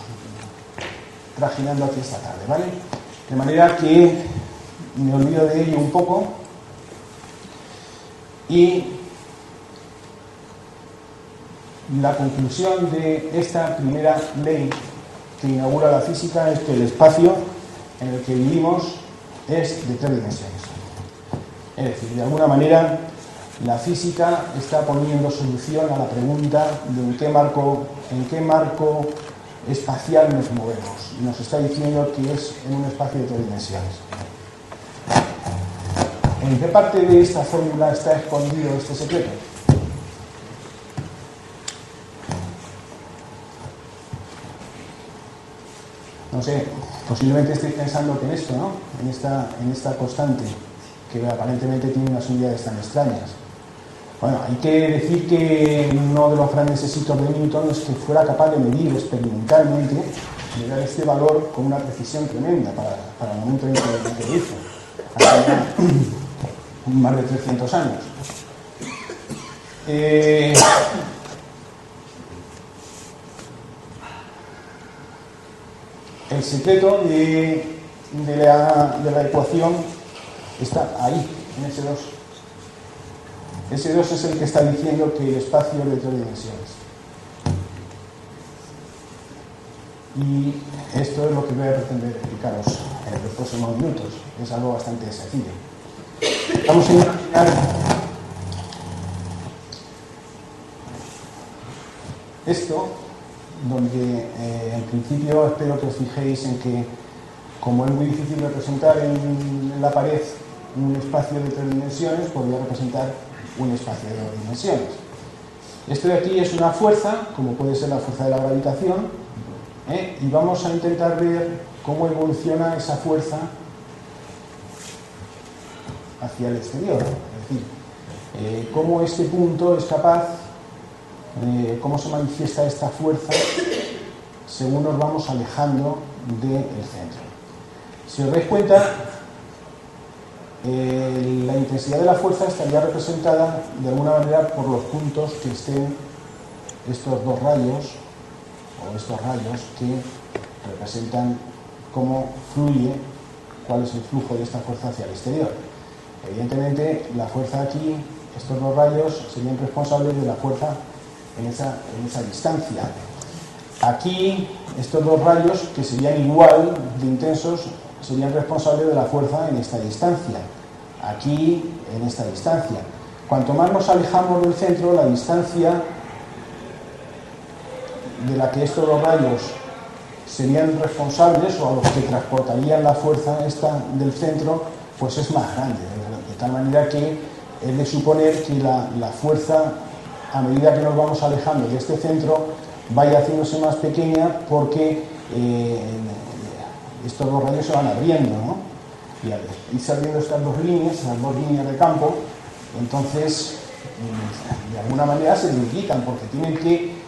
trajinando aquí esta tarde, ¿vale? De manera que me olvido de ello un poco, y la conclusión de esta primera ley que inaugura la física es que el espacio en el que vivimos es de 3 dimensiones. Es decir, de alguna manera la física está poniendo solución a la pregunta de en qué marco espacial nos movemos, y nos está diciendo que es en un espacio de 3 dimensiones. ¿En qué parte de esta fórmula está escondido este secreto? sé, posiblemente estéis pensando que en esto, ¿no? En esta constante, que aparentemente tiene unas unidades tan extrañas. Bueno, hay que decir que uno de los grandes éxitos de Newton es que fuera capaz de medir experimentalmente, de dar este valor con una precisión tremenda para el momento en que lo hizo, hace ya más de 300 años. El secreto de la ecuación está ahí, en S2. S2 es el que está diciendo que el espacio es de 3 dimensiones. Y esto es lo que voy a pretender explicaros en los próximos minutos. Es algo bastante sencillo. Vamos a imaginar esto, donde en principio espero que os fijéis en que, como es muy difícil representar en la pared un espacio de 3 dimensiones, podría representar un espacio de 2 dimensiones. Esto de aquí es una fuerza, como puede ser la fuerza de la gravitación, y vamos a intentar ver cómo evoluciona esa fuerza hacia el exterior. Es decir, cómo este punto es capaz, cómo se manifiesta esta fuerza según nos vamos alejando del centro. Si os dais cuenta, la intensidad de la fuerza estaría representada de alguna manera por los puntos que estén estos dos rayos, o estos rayos que representan cómo fluye, cuál es el flujo de esta fuerza hacia el exterior. Evidentemente, la fuerza aquí, estos dos rayos, serían responsables de la fuerza en esa distancia. Aquí, estos dos rayos, que serían igual de intensos, serían responsables de la fuerza en esta distancia. Aquí, en esta distancia. Cuanto más nos alejamos del centro, la distancia de la que estos dos rayos serían responsables, o a los que transportarían la fuerza esta del centro, pues es más grande. De tal manera que es de suponer que la fuerza, a medida que nos vamos alejando de este centro, vaya haciéndose más pequeña, porque estos dos rayos se van abriendo, ¿no? Y al irse abriendo estas dos líneas, las dos líneas de campo, entonces de alguna manera se duplican, porque tienen que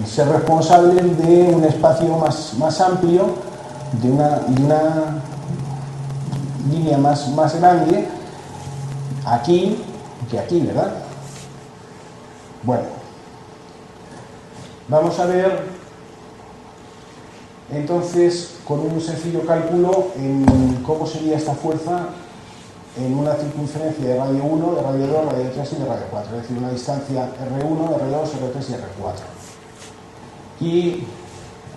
ser responsables de un espacio más amplio, de una línea más grande aquí que aquí, ¿verdad? Bueno, vamos a ver entonces con un sencillo cálculo en cómo sería esta fuerza en una circunferencia de radio 1, de radio 2, radio 3 y de radio 4, es decir, una distancia R1, R2, R3 y R4. Y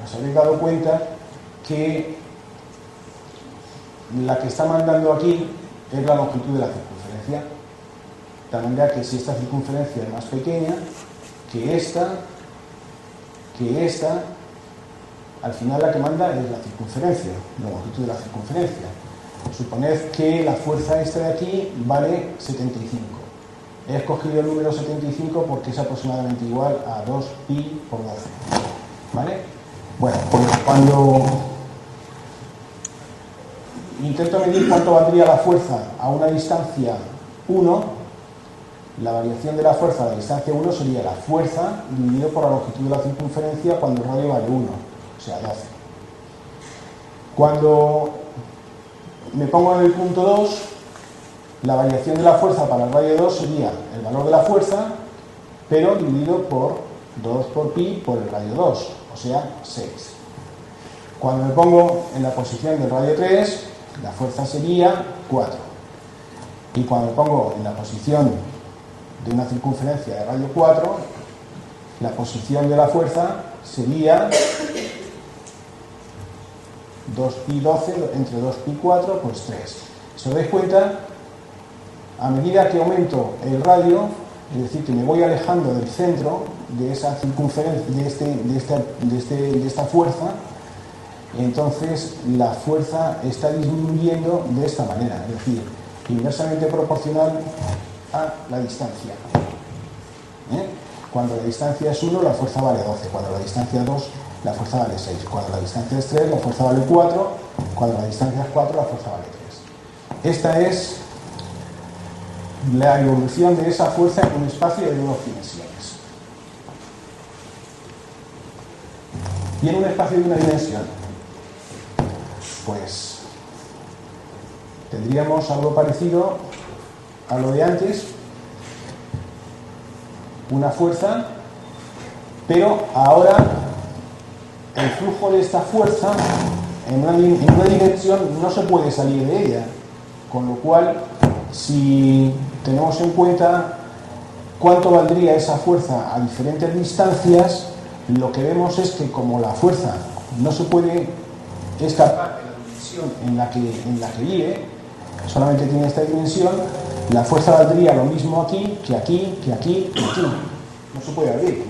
os habéis dado cuenta que la que está mandando aquí es la longitud de la circunferencia, de tal manera que si esta circunferencia es más pequeña que esta, al final la que manda es la circunferencia, la longitud de la circunferencia. Suponed que la fuerza esta de aquí vale 75. He escogido el número 75 porque es aproximadamente igual a 2pi por 12. ¿Vale? Bueno, pues cuando intento medir cuánto valdría la fuerza a una distancia 1, la variación de la fuerza a la distancia 1 sería la fuerza dividido por la longitud de la circunferencia cuando el radio vale 1, o sea, 12. Cuando me pongo en el punto 2, la variación de la fuerza para el radio 2 sería el valor de la fuerza, pero dividido por 2 por pi por el radio 2, o sea, 6. Cuando me pongo en la posición del radio 3, la fuerza sería 4. Y cuando me pongo en la posición de una circunferencia de radio 4, la posición de la fuerza sería 2pi 12 entre 2pi 4, pues 3. Si os dais cuenta, a medida que aumento el radio, es decir, que me voy alejando del centro de esa circunferencia, de esta fuerza, entonces la fuerza está disminuyendo de esta manera, es decir, inversamente proporcional a la distancia. Cuando la distancia es 1, la fuerza vale 12. Cuando la distancia 2 la fuerza vale 6. Cuando la distancia es 3, la fuerza vale 4. Cuando la distancia es 4, la fuerza vale 3. Esta es la evolución de esa fuerza en un espacio de 2 dimensiones. Y en un espacio de 1 dimensión, pues tendríamos algo parecido a lo de antes, una fuerza, pero ahora el flujo de esta fuerza en una dimensión no se puede salir de ella, con lo cual, si tenemos en cuenta cuánto valdría esa fuerza a diferentes distancias, lo que vemos es que como la fuerza no se puede escapar de la dimensión en la que vive, solamente tiene esta dimensión, la fuerza valdría lo mismo aquí, que aquí, que aquí, que aquí. No se puede abrir,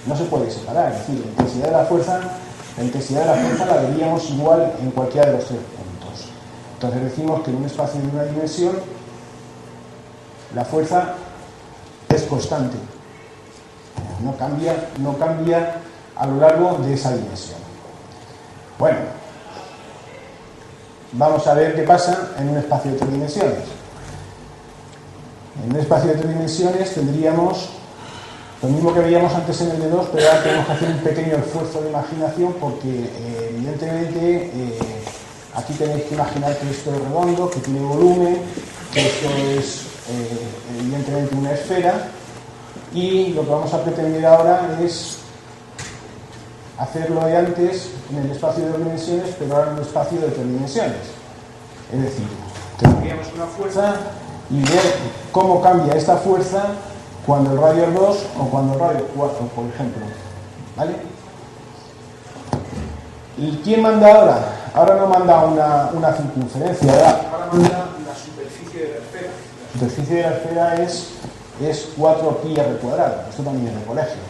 no se puede separar. Es decir, la intensidad de la fuerza la veríamos igual en cualquiera de los 3 puntos. Entonces decimos que en un espacio de 1 dimensión la fuerza es constante. No cambia a lo largo de esa dimensión. Bueno, vamos a ver qué pasa en un espacio de 3 dimensiones. En un espacio de 3 dimensiones tendríamos lo mismo que veíamos antes en el de 2, pero ahora tenemos que hacer un pequeño esfuerzo de imaginación porque evidentemente aquí tenéis que imaginar que esto es redondo, que tiene volumen, que esto es evidentemente una esfera, y lo que vamos a pretender ahora es hacer lo de antes en el espacio de 2 dimensiones, pero ahora en un espacio de 3 dimensiones. Es decir, tendríamos una fuerza y ver cómo cambia esta fuerza cuando el radio es 2 o cuando el radio es 4, por ejemplo. ¿Vale? ¿Y quién manda ahora? Ahora no manda una circunferencia, ahora manda la superficie de la esfera. La superficie de la esfera es 4pi r cuadrado. Esto también es de colegio.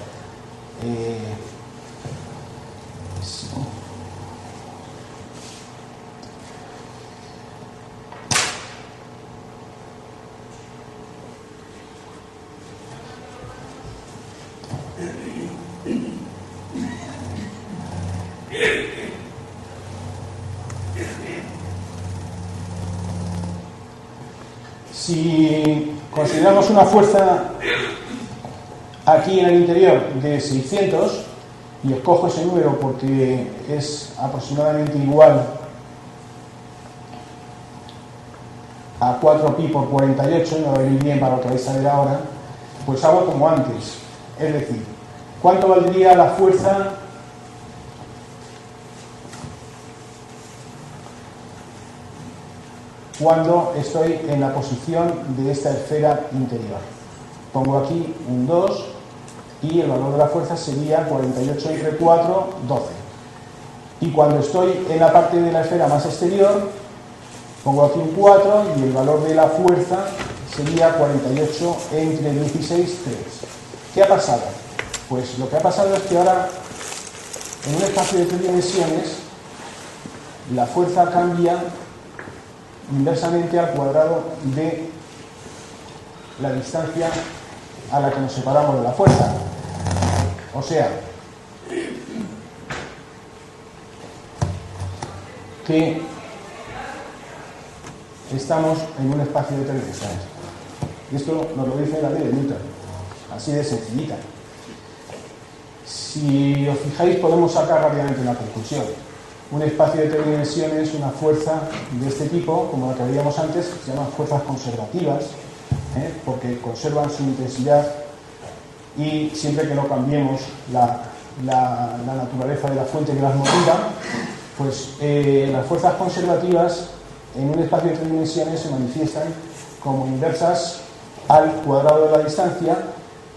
Sí. Si consideramos una fuerza aquí en el interior de 600, y escojo ese número porque es aproximadamente igual a 4pi por 48, no va a venir bien para lo que vais a ver ahora, pues hago como antes. Es decir, ¿cuánto valdría la fuerza cuando estoy en la posición de esta esfera interior? Pongo aquí un 2 y el valor de la fuerza sería 48 entre 4, 12. Y cuando estoy en la parte de la esfera más exterior, pongo aquí un 4 y el valor de la fuerza sería 48 entre 16, 3. ¿Qué ha pasado? Pues lo que ha pasado es que ahora, en un espacio de 3 dimensiones, la fuerza cambia inversamente al cuadrado de la distancia a la que nos separamos de la fuerza. O sea, que estamos en un espacio de 3 dimensiones. Y esto nos lo dice la ley de Newton, así de sencillita. Si os fijáis, podemos sacar rápidamente una conclusión. Un espacio de 3 dimensiones, una fuerza de este tipo, como la que veíamos antes, se llaman fuerzas conservativas, porque conservan su intensidad y siempre que no cambiemos la naturaleza de la fuente que las motiva, pues las fuerzas conservativas en un espacio de 3 dimensiones se manifiestan como inversas al cuadrado de la distancia.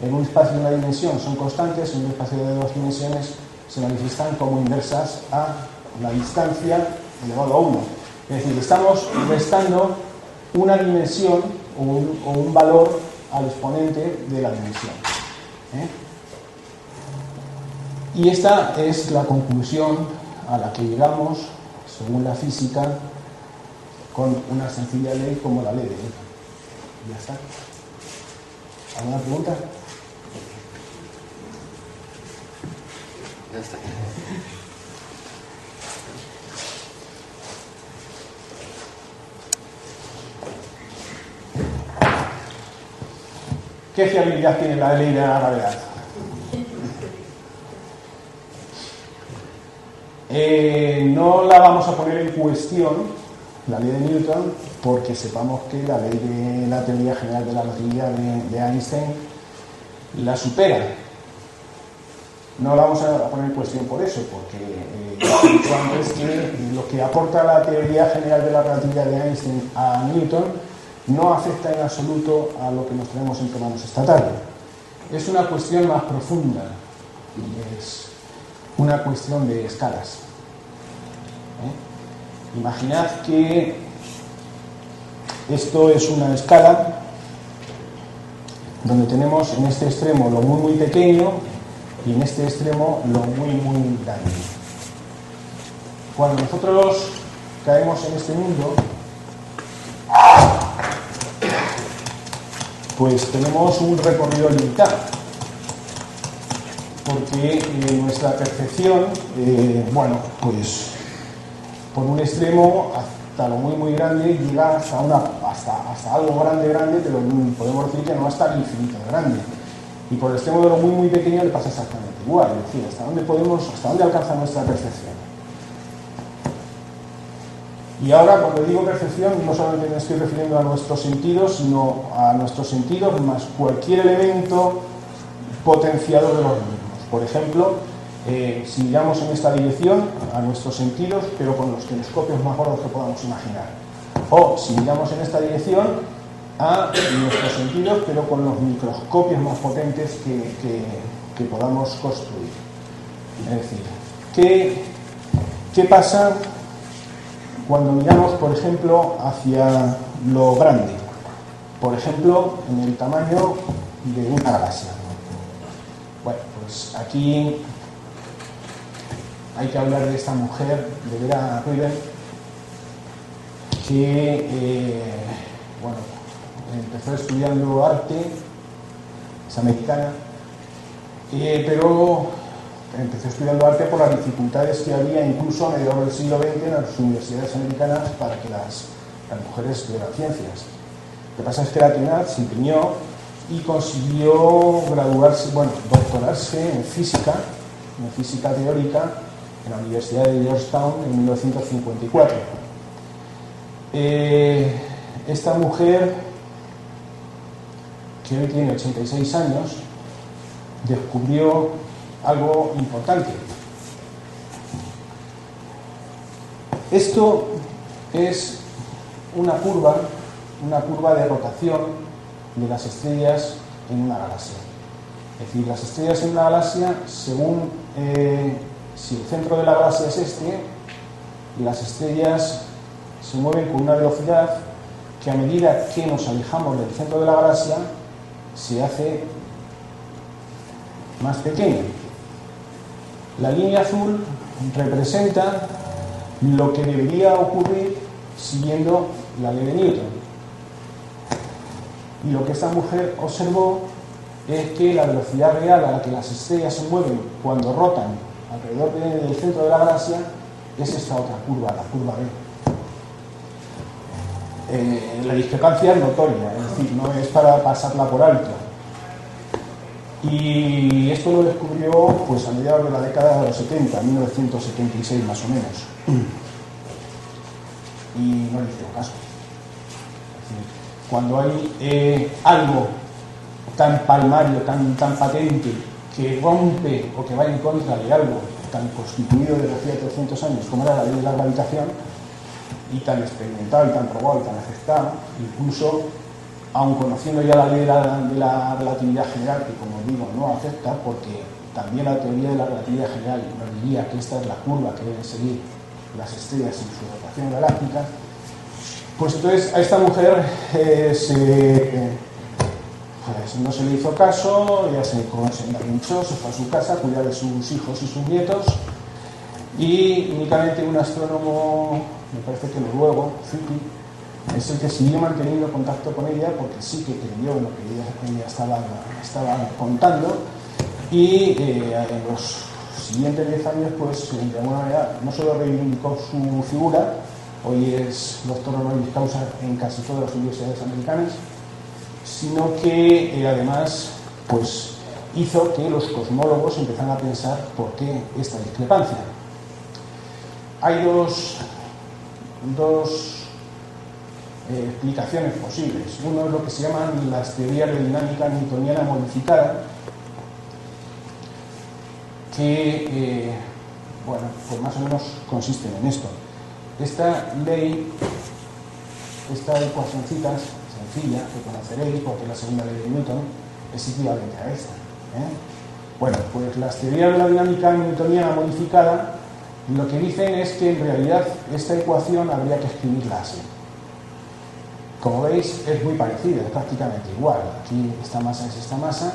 En un espacio de 1 dimensión son constantes, en un espacio de 2 dimensiones se manifiestan como inversas a la distancia elevado a 1. Es decir, estamos restando una dimensión o un valor al exponente de la dimensión. Y esta es la conclusión a la que llegamos, según la física, con una sencilla ley como la ley de Newton. Ya está. ¿Alguna pregunta? Ya está. ¿Qué fiabilidad tiene la ley de la gravedad? No la vamos a poner en cuestión, la ley de Newton, porque sepamos que la ley de la teoría general de la relatividad de Einstein la supera. No la vamos a poner en cuestión por eso, porque he dicho antes que lo que aporta la teoría general de la relatividad de Einstein a Newton no afecta en absoluto a lo que nos tenemos entre manos esta tarde. Es una cuestión más profunda, es una cuestión de escalas. Imaginad que esto es una escala donde tenemos en este extremo lo muy pequeño y en este extremo lo muy grande. Cuando nosotros caemos en este mundo, pues tenemos un recorrido limitado, porque nuestra percepción, pues por un extremo hasta lo muy grande llega hasta algo grande, pero podemos decir que no hasta el infinito de grande. Y por el extremo de lo muy pequeño le pasa exactamente igual, es decir, hasta dónde alcanza nuestra percepción. Y ahora, cuando digo percepción, no solamente me estoy refiriendo a nuestros sentidos, sino a nuestros sentidos más cualquier elemento potenciador de los mismos. Por ejemplo, si miramos en esta dirección, a nuestros sentidos, pero con los telescopios más gordos que podamos imaginar. O si miramos en esta dirección, a nuestros sentidos, pero con los microscopios más potentes que podamos construir. Es decir, ¿qué pasa cuando miramos, por ejemplo, hacia lo grande? Por ejemplo, en el tamaño de una galaxia. Bueno, pues aquí hay que hablar de esta mujer, de Vera Rubin, que empezó estudiando arte, es americana, pero empezó estudiando arte por las dificultades que había incluso a mediados del siglo XX en las universidades americanas para que las mujeres estudiaran ciencias. Lo que pasa es que la tenaz se empeñó y consiguió doctorarse en física teórica en la Universidad de Georgetown en 1954. Esta mujer, que hoy tiene 86 años, descubrió algo importante. Esto es una curva de rotación de las estrellas en una galaxia. Es decir, las estrellas en una galaxia, según si el centro de la galaxia es este, las estrellas se mueven con una velocidad que a medida que nos alejamos del centro de la galaxia se hace más pequeña. La línea azul representa lo que debería ocurrir siguiendo la ley de Newton. Y lo que esta mujer observó es que la velocidad real a la que las estrellas se mueven cuando rotan alrededor del centro de la galaxia es esta otra curva, la curva B. La discrepancia es notoria, es decir, no es para pasarla por alto. Y esto lo descubrió pues a mediados de la década de los 70, 1976 más o menos. Y no le hicieron caso. Es decir, cuando hay algo tan palmario, tan patente, que rompe o que va en contra de algo tan constituido desde hacía 300 años como era la ley de la gravitación, y tan experimentado y tan probado y tan aceptado, incluso aun conociendo ya la ley de la relatividad general, que como digo no acepta, porque también la teoría de la relatividad general nos diría que esta es la curva que deben seguir las estrellas en su rotación galáctica, pues entonces a esta mujer no se le hizo caso, ella se enganchó, se fue a su casa a cuidar de sus hijos y sus nietos, y únicamente un astrónomo, me parece que noruego, Zwicky, es el que siguió manteniendo contacto con ella porque sí que creyó en lo que ella estaba contando, y en los siguientes 10 años, pues de alguna manera no solo reivindicó su figura, hoy es doctor honoris causa en casi todas las universidades americanas, sino que además pues hizo que los cosmólogos empezaran a pensar por qué esta discrepancia. Hay dos explicaciones posibles. Uno es lo que se llaman las teorías de dinámica newtoniana modificada, que bueno, pues más o menos consisten en esto. Esta ley, esta ecuacioncita sencilla que conoceréis porque la segunda ley de Newton es equivalente a esta. Bueno, pues las teorías de la dinámica newtoniana modificada lo que dicen es que en realidad esta ecuación habría que escribirla así. Como veis, es muy parecida, es prácticamente igual. Aquí esta masa es esta masa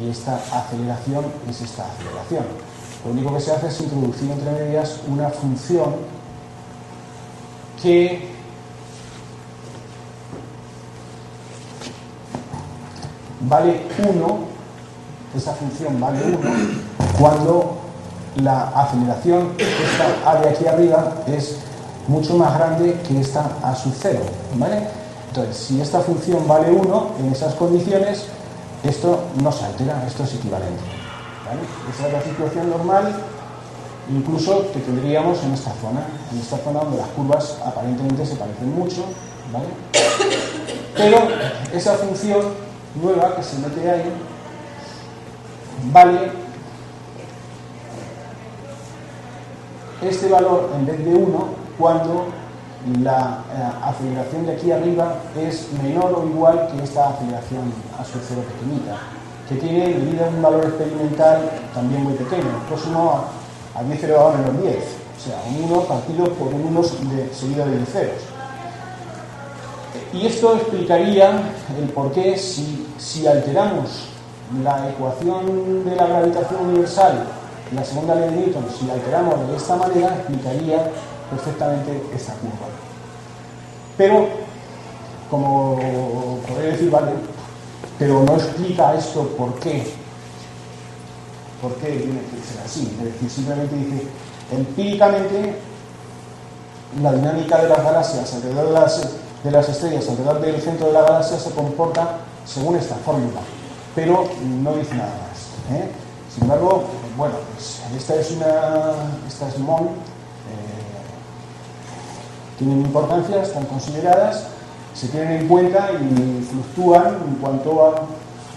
y esta aceleración es esta aceleración. Lo único que se hace es introducir entre medias una función que vale 1, esa función vale 1 cuando la aceleración, esta A de aquí arriba, es mucho más grande que esta A sub 0, ¿vale? Entonces, si esta función vale 1, en esas condiciones, esto no se altera, esto es equivalente, ¿vale? Esa es la situación normal, incluso que tendríamos en esta zona donde las curvas aparentemente se parecen mucho, ¿vale? Pero esa función nueva que se mete ahí vale este valor en vez de 1 cuando la aceleración de aquí arriba es menor o igual que esta aceleración a sub 0 pequeñita, que tiene medida un valor experimental también muy pequeño, próximo a 10 elevado a menos 10, o sea, un 1 partido por un 1 seguido de 10 ceros. Y esto explicaría el por qué si alteramos la ecuación de la gravitación universal, la segunda ley de Newton, si la alteramos de esta manera, explicaría perfectamente esta curva. Pero, como podría decir, vale, pero no explica esto por qué. ¿Por qué tiene que ser así? Es decir, simplemente dice, empíricamente, la dinámica de las galaxias alrededor de las estrellas, alrededor del centro de la galaxia, se comporta según esta fórmula, pero no dice nada más. Sin embargo, bueno, pues esta es MON, tienen importancia, están consideradas, se tienen en cuenta y fluctúan en cuanto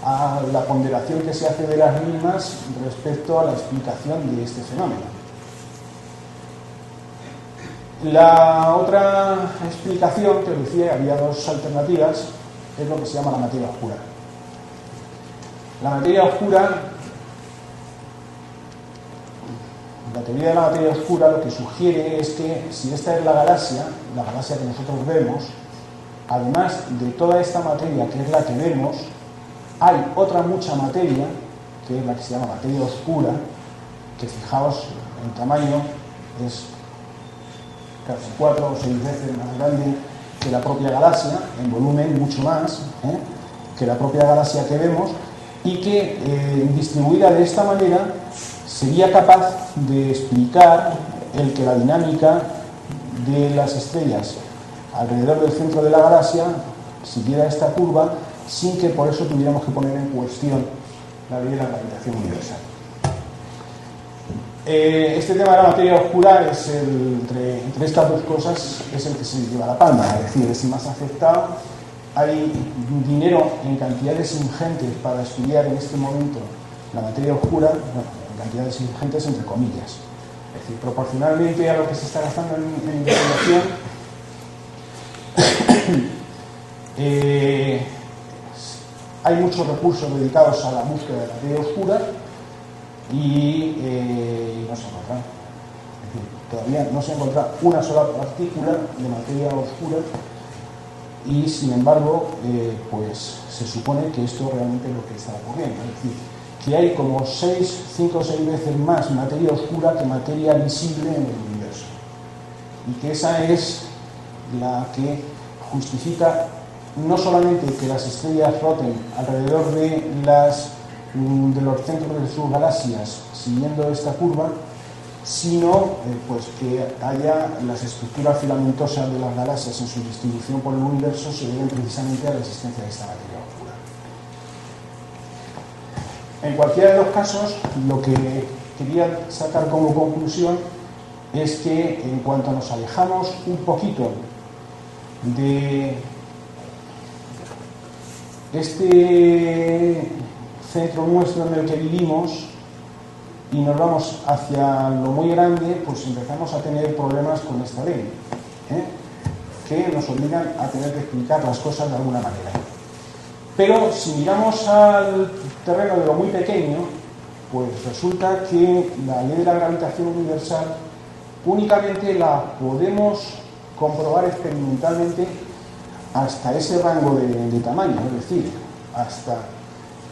a la ponderación que se hace de las mismas respecto a la explicación de este fenómeno. La otra explicación, que decía, había dos alternativas, es lo que se llama la materia oscura. La materia oscura, la teoría de la materia oscura lo que sugiere es que si esta es la galaxia que nosotros vemos, además de toda esta materia que es la que vemos, hay otra mucha materia, que es la que se llama materia oscura, que fijaos, en tamaño es casi 4 o 6 veces más grande que la propia galaxia, en volumen mucho más que la propia galaxia que vemos, y que distribuida de esta manera sería capaz de explicar el que la dinámica de las estrellas alrededor del centro de la galaxia siguiera esta curva sin que por eso tuviéramos que poner en cuestión la ley de la gravitación universal. Este tema de la materia oscura es entre estas dos cosas es el que se lleva la palma, es decir, es el más afectado. Hay dinero en cantidades ingentes para estudiar en este momento la materia oscura, bueno, en cantidades ingentes entre comillas. Es decir, proporcionalmente a lo que se está gastando en investigación, hay muchos recursos dedicados a la búsqueda de la materia oscura y no se encuentra. Es decir, todavía no se encuentra una sola partícula de materia oscura y, sin embargo, pues se supone que esto realmente es lo que está ocurriendo. Es decir, que hay como 5 o 6 veces más materia oscura que materia visible en el universo. Y que esa es la que justifica no solamente que las estrellas roten alrededor de las de los centros de sus galaxias siguiendo esta curva, sino pues que haya las estructuras filamentosas de las galaxias en su distribución por el universo se deben precisamente a la existencia de esta materia oscura. En cualquiera de los casos, lo que quería sacar como conclusión es que en cuanto nos alejamos un poquito de este centro nuestro en el que vivimos y nos vamos hacia lo muy grande, pues empezamos a tener problemas con esta ley, que nos obligan a tener que explicar las cosas de alguna manera. Pero si miramos al terreno de lo muy pequeño, pues resulta que la ley de la gravitación universal únicamente la podemos comprobar experimentalmente hasta ese rango de tamaño, es decir, hasta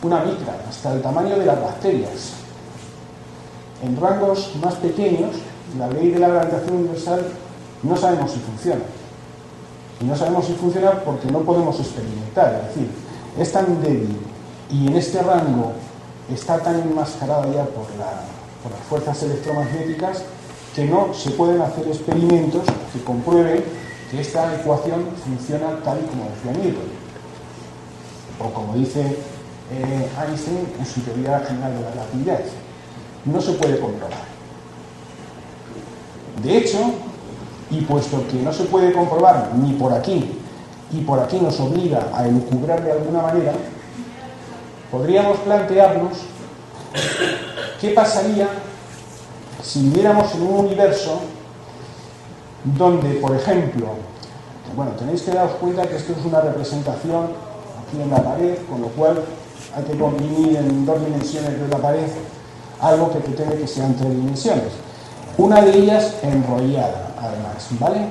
una micra, hasta el tamaño de las bacterias. En rangos más pequeños, la ley de la gravitación universal no sabemos si funciona. Y no sabemos si funciona porque no podemos experimentar, es decir, es tan débil y en este rango está tan enmascarada ya por las fuerzas electromagnéticas que no se pueden hacer experimentos que comprueben que esta ecuación funciona tal y como decía Newton, o como dice Einstein en su teoría general de la relatividad. No se puede comprobar. De hecho, y puesto que no se puede comprobar ni por aquí, y por aquí nos obliga a elucubrar de alguna manera, podríamos plantearnos qué pasaría si viviéramos en un universo donde, por ejemplo, bueno, tenéis que daros cuenta que esto es una representación aquí en la pared, con lo cual hay que comprimir en 2 dimensiones de la pared algo que pretende que sean 3 dimensiones. Una de ellas enrollada, además, ¿vale?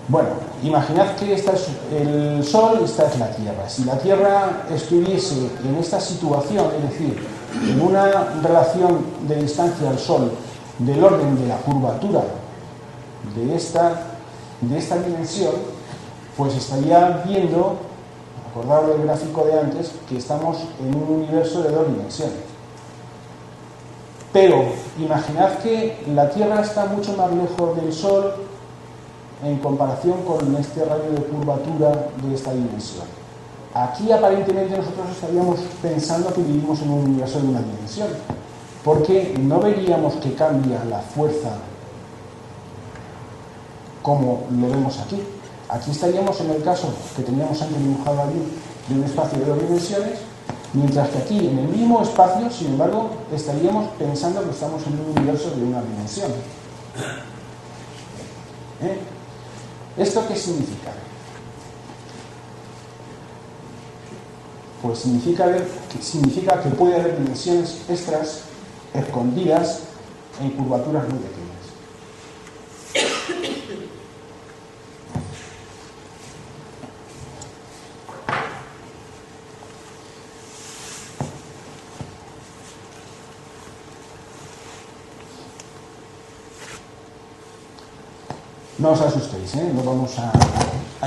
Bueno, imaginad que esta es el Sol, esta es la Tierra. Si la Tierra estuviese en esta situación, es decir, en una relación de distancia al Sol del orden de la curvatura de esta dimensión, pues estaría viendo, acordaos del gráfico de antes, que estamos en un universo de 2 dimensiones. Pero imaginad que la Tierra está mucho más lejos del Sol en comparación con este radio de curvatura de esta dimensión. Aquí aparentemente nosotros estaríamos pensando que vivimos en un universo de una dimensión, porque no veríamos que cambia la fuerza como lo vemos aquí. Aquí estaríamos en el caso que teníamos antes dibujado allí de un espacio de 2 dimensiones, mientras que aquí en el mismo espacio, sin embargo, estaríamos pensando que estamos en un universo de una dimensión. ¿Esto qué significa? Pues significa que puede haber dimensiones extras escondidas en curvaturas muy pequeñas. No os asustéis, no vamos a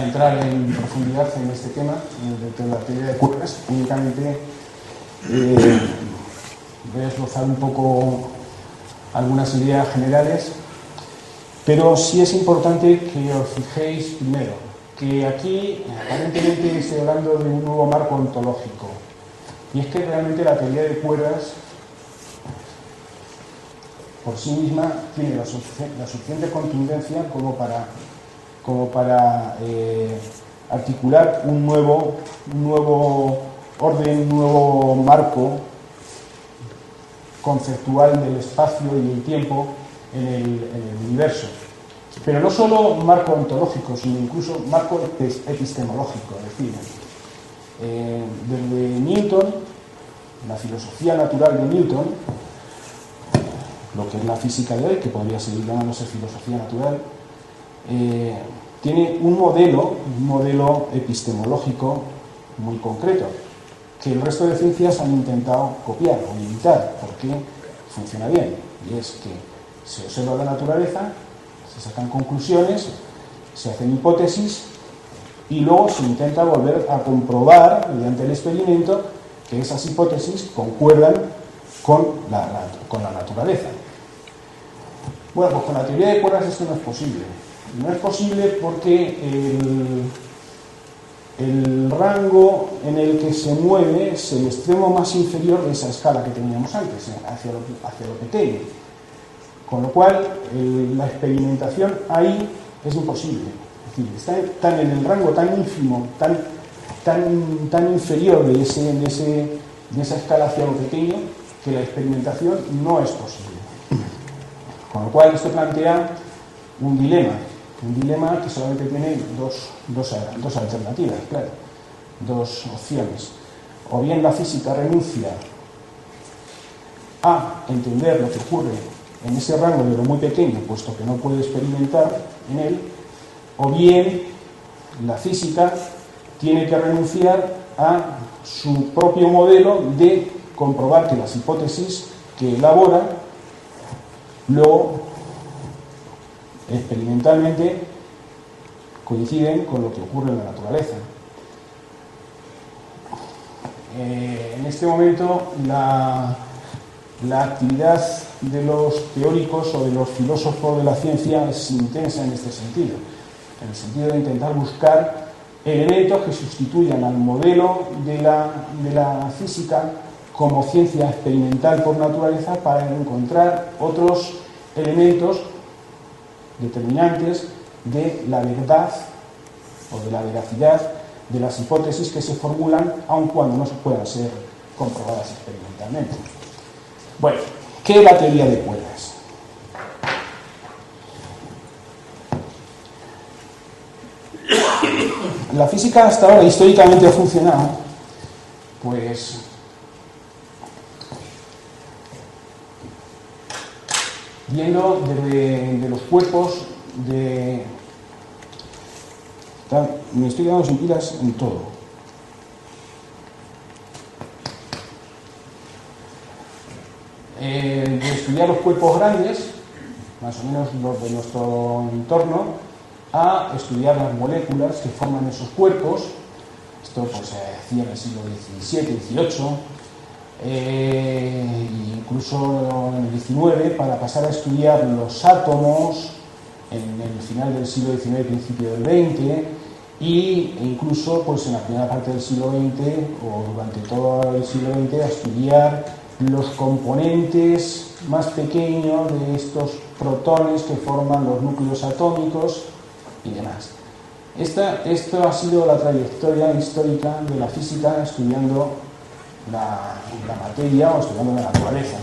entrar en profundidad en este tema de la teoría de cuerdas, únicamente voy a esbozar un poco algunas ideas generales, pero sí es importante que os fijéis primero que aquí aparentemente estoy hablando de un nuevo marco ontológico, y es que realmente la teoría de cuerdas por sí misma tiene la suficiente contundencia como para articular un nuevo orden, un nuevo marco conceptual del espacio y el tiempo en el universo. Pero no solo marco ontológico, sino incluso marco epistemológico. Es decir, desde Newton, la filosofía natural de Newton, lo que es la física de hoy, que podría seguir llamándose filosofía natural, tiene un modelo epistemológico muy concreto, que el resto de ciencias han intentado copiar o imitar, porque funciona bien, y es que se observa la naturaleza, se sacan conclusiones, se hacen hipótesis, y luego se intenta volver a comprobar, mediante el experimento, que esas hipótesis concuerdan con la naturaleza. Bueno, pues con la teoría de cuerdas esto no es posible. No es posible porque el rango en el que se mueve es el extremo más inferior de esa escala que teníamos antes, hacia lo pequeño. Con lo cual, la experimentación ahí es imposible. Es decir, están en el rango tan ínfimo, tan inferior de esa escala hacia lo pequeño, que la experimentación no es posible. Con lo cual, esto plantea un dilema que solamente tiene dos alternativas, claro, dos opciones. O bien la física renuncia a entender lo que ocurre en ese rango de lo muy pequeño, puesto que no puede experimentar en él, o bien la física tiene que renunciar a su propio modelo de comprobar que las hipótesis que elabora luego experimentalmente coinciden con lo que ocurre en la naturaleza. En este momento la actividad de los teóricos o de los filósofos de la ciencia es intensa en este sentido, en el sentido de intentar buscar elementos que sustituyan al modelo de la física como ciencia experimental por naturaleza para encontrar otros elementos determinantes de la verdad o de la veracidad de las hipótesis que se formulan, aun cuando no se puedan ser comprobadas experimentalmente. Bueno, ¿qué es la teoría de cuerdas? La física hasta ahora históricamente ha funcionado, pues, viendo desde los cuerpos de... Me estoy quedando sin pilas en todo. De estudiar los cuerpos grandes, más o menos los de nuestro entorno, a estudiar las moléculas que forman esos cuerpos. Esto pues se hacía en el siglo XVII, XVIII, incluso en el XIX, para pasar a estudiar los átomos en el final del siglo XIX y principio del XX, e incluso pues en la primera parte del siglo XX o durante todo el siglo XX a estudiar los componentes más pequeños de estos protones que forman los núcleos atómicos y demás. Esto ha sido la trayectoria histórica de la física estudiando la materia o estudiando la naturaleza.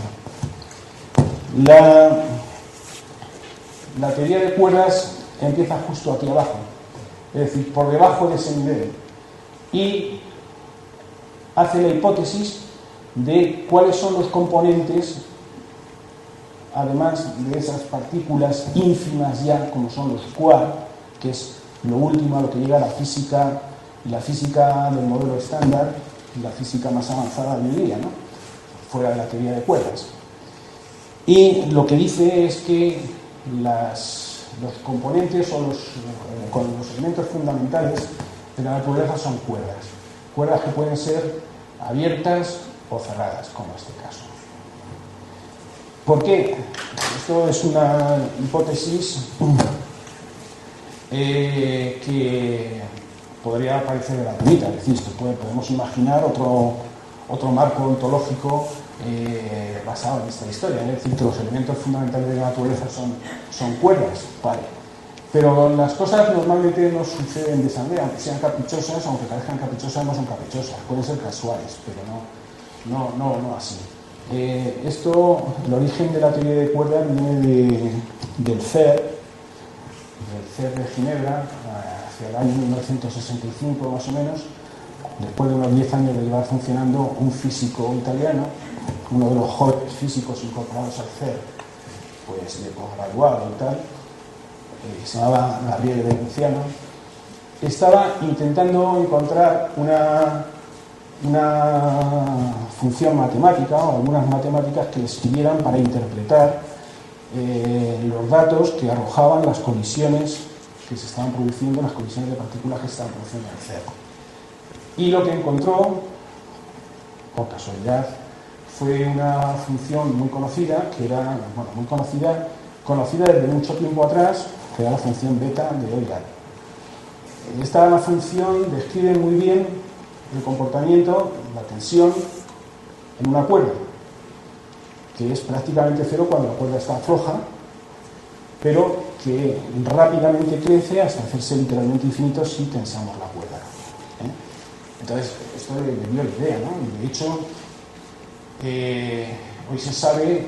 La teoría de cuerdas empieza justo aquí abajo, es decir, por debajo de ese nivel, y hace la hipótesis de cuáles son los componentes, además de esas partículas ínfimas ya, como son los quark, que es lo último a lo que llega la física del modelo estándar, la física más avanzada de hoy día, ¿no? Fuera de la teoría de cuerdas. Y lo que dice es que los componentes o los elementos fundamentales de la naturaleza son cuerdas que pueden ser abiertas o cerradas, como en este caso. ¿Por qué? Esto es una hipótesis que podría parecer gratuita, es decir, podemos imaginar otro marco ontológico basado en esta historia, es decir, que los elementos fundamentales de la naturaleza son cuerdas, vale. Pero las cosas normalmente no suceden de esa manera, aunque sean caprichosas, aunque parezcan caprichosas, no son caprichosas, pueden ser casuales, pero no así. El origen de la teoría de cuerdas viene del CERN de Ginebra, hacia el año 1965 más o menos, después de unos 10 años de llevar funcionando un físico italiano, uno de los jóvenes físicos incorporados al CERN, pues de posgraduado y tal, se llamaba Gabriele Veneziano, estaba intentando encontrar una función matemática o algunas matemáticas que le sirvieran para interpretar los datos que arrojaban las colisiones que se estaban produciendo, las colisiones de partículas que se estaban produciendo en el CERN. Y lo que encontró por casualidad, fue una función muy conocida, que era, bueno, muy conocida desde mucho tiempo atrás, que era la función beta de Euler. Esta función describe muy bien el comportamiento, la tensión en una cuerda, que es prácticamente cero cuando la cuerda está floja, pero que rápidamente crece hasta hacerse literalmente infinito si tensamos la cuerda. Entonces, esto le dio la idea, ¿no? Y de hecho, hoy se sabe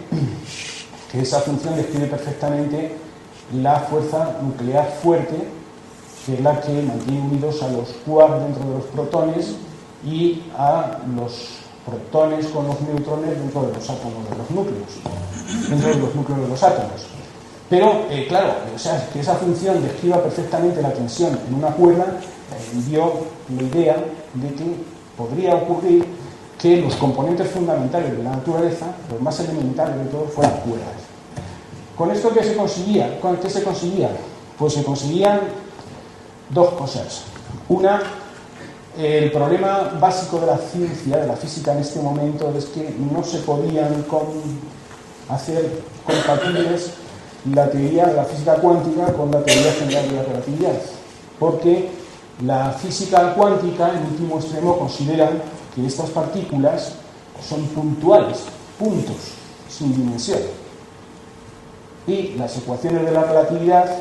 que esa función describe perfectamente la fuerza nuclear fuerte, que es la que mantiene unidos a los quarks dentro de los protones y a los protones con los neutrones dentro de los átomos de los núcleos, dentro de los núcleos de los átomos. Pero, claro, o sea, que esa función describa perfectamente la tensión en una cuerda dio la idea de que podría ocurrir que los componentes fundamentales de la naturaleza, los más elementales de todo, fueran cuerdas. ¿Con esto qué se conseguía? ¿Qué se conseguía? Pues se conseguían dos cosas. Una, el problema básico de la ciencia, de la física en este momento, es que no se podían hacer compatibles la teoría de la física cuántica con la teoría general de la relatividad, porque la física cuántica, en último extremo, considera que estas partículas son puntuales, puntos, sin dimensión. Y las ecuaciones de la relatividad,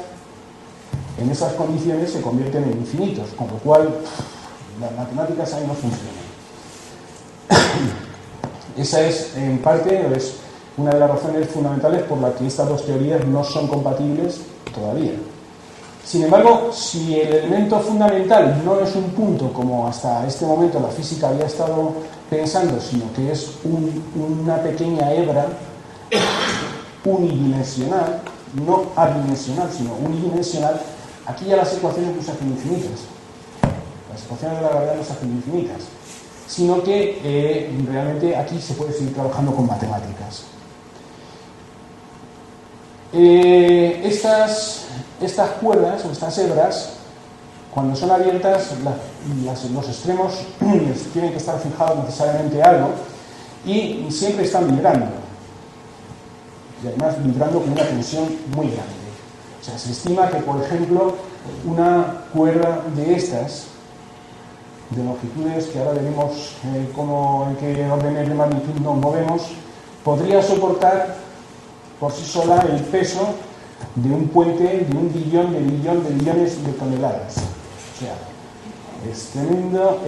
en esas condiciones, se convierten en infinitos, con lo cual las matemáticas ahí no funcionan. Esa es, en parte, es una de las razones fundamentales por las que estas dos teorías no son compatibles todavía. Sin embargo, si el elemento fundamental no es un punto, como hasta este momento la física había estado pensando, sino que es una pequeña hebra unidimensional, no adimensional, sino unidimensional, aquí ya las ecuaciones no se hacen infinitas. Las ecuaciones de la gravedad no se hacen infinitas, sino que realmente aquí se puede seguir trabajando con matemáticas. Estas cuerdas o estas hebras, cuando son abiertas, los extremos tienen que estar fijados necesariamente a algo y siempre están vibrando. Y además vibrando con una tensión muy grande. O sea, se estima que, por ejemplo, una cuerda de estas, de longitudes que ahora veremos en qué órdenes de magnitud nos movemos, podría soportar por sí sola el peso de un puente de 1 billón de billones de toneladas. O sea, es tremendo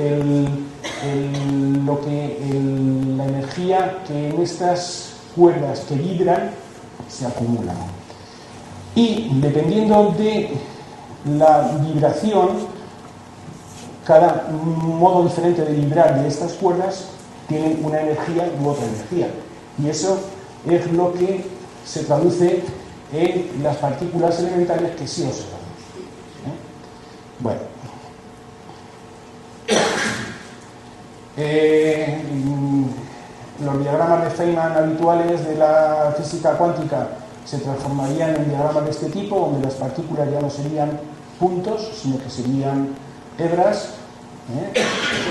la energía que en estas cuerdas que vibran se acumula. Y dependiendo de la vibración, cada modo diferente de vibrar de estas cuerdas tiene una energía u otra energía. Y eso es lo que se traduce en las partículas elementales que sí observamos. Bueno. Los diagramas de Feynman habituales de la física cuántica se transformarían en diagramas de este tipo, donde las partículas ya no serían puntos, sino que serían hebras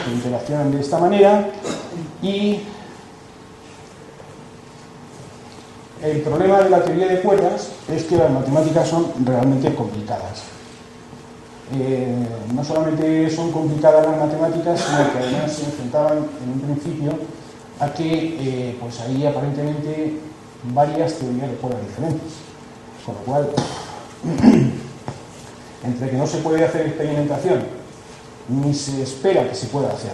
que interaccionan de esta manera. Y el problema de la teoría de cuerdas es que las matemáticas son realmente complicadas. No solamente son complicadas las matemáticas, sino que además se enfrentaban en un principio a que pues hay aparentemente varias teorías de cuerdas diferentes. Con lo cual, entre que no se puede hacer experimentación, ni se espera que se pueda hacer,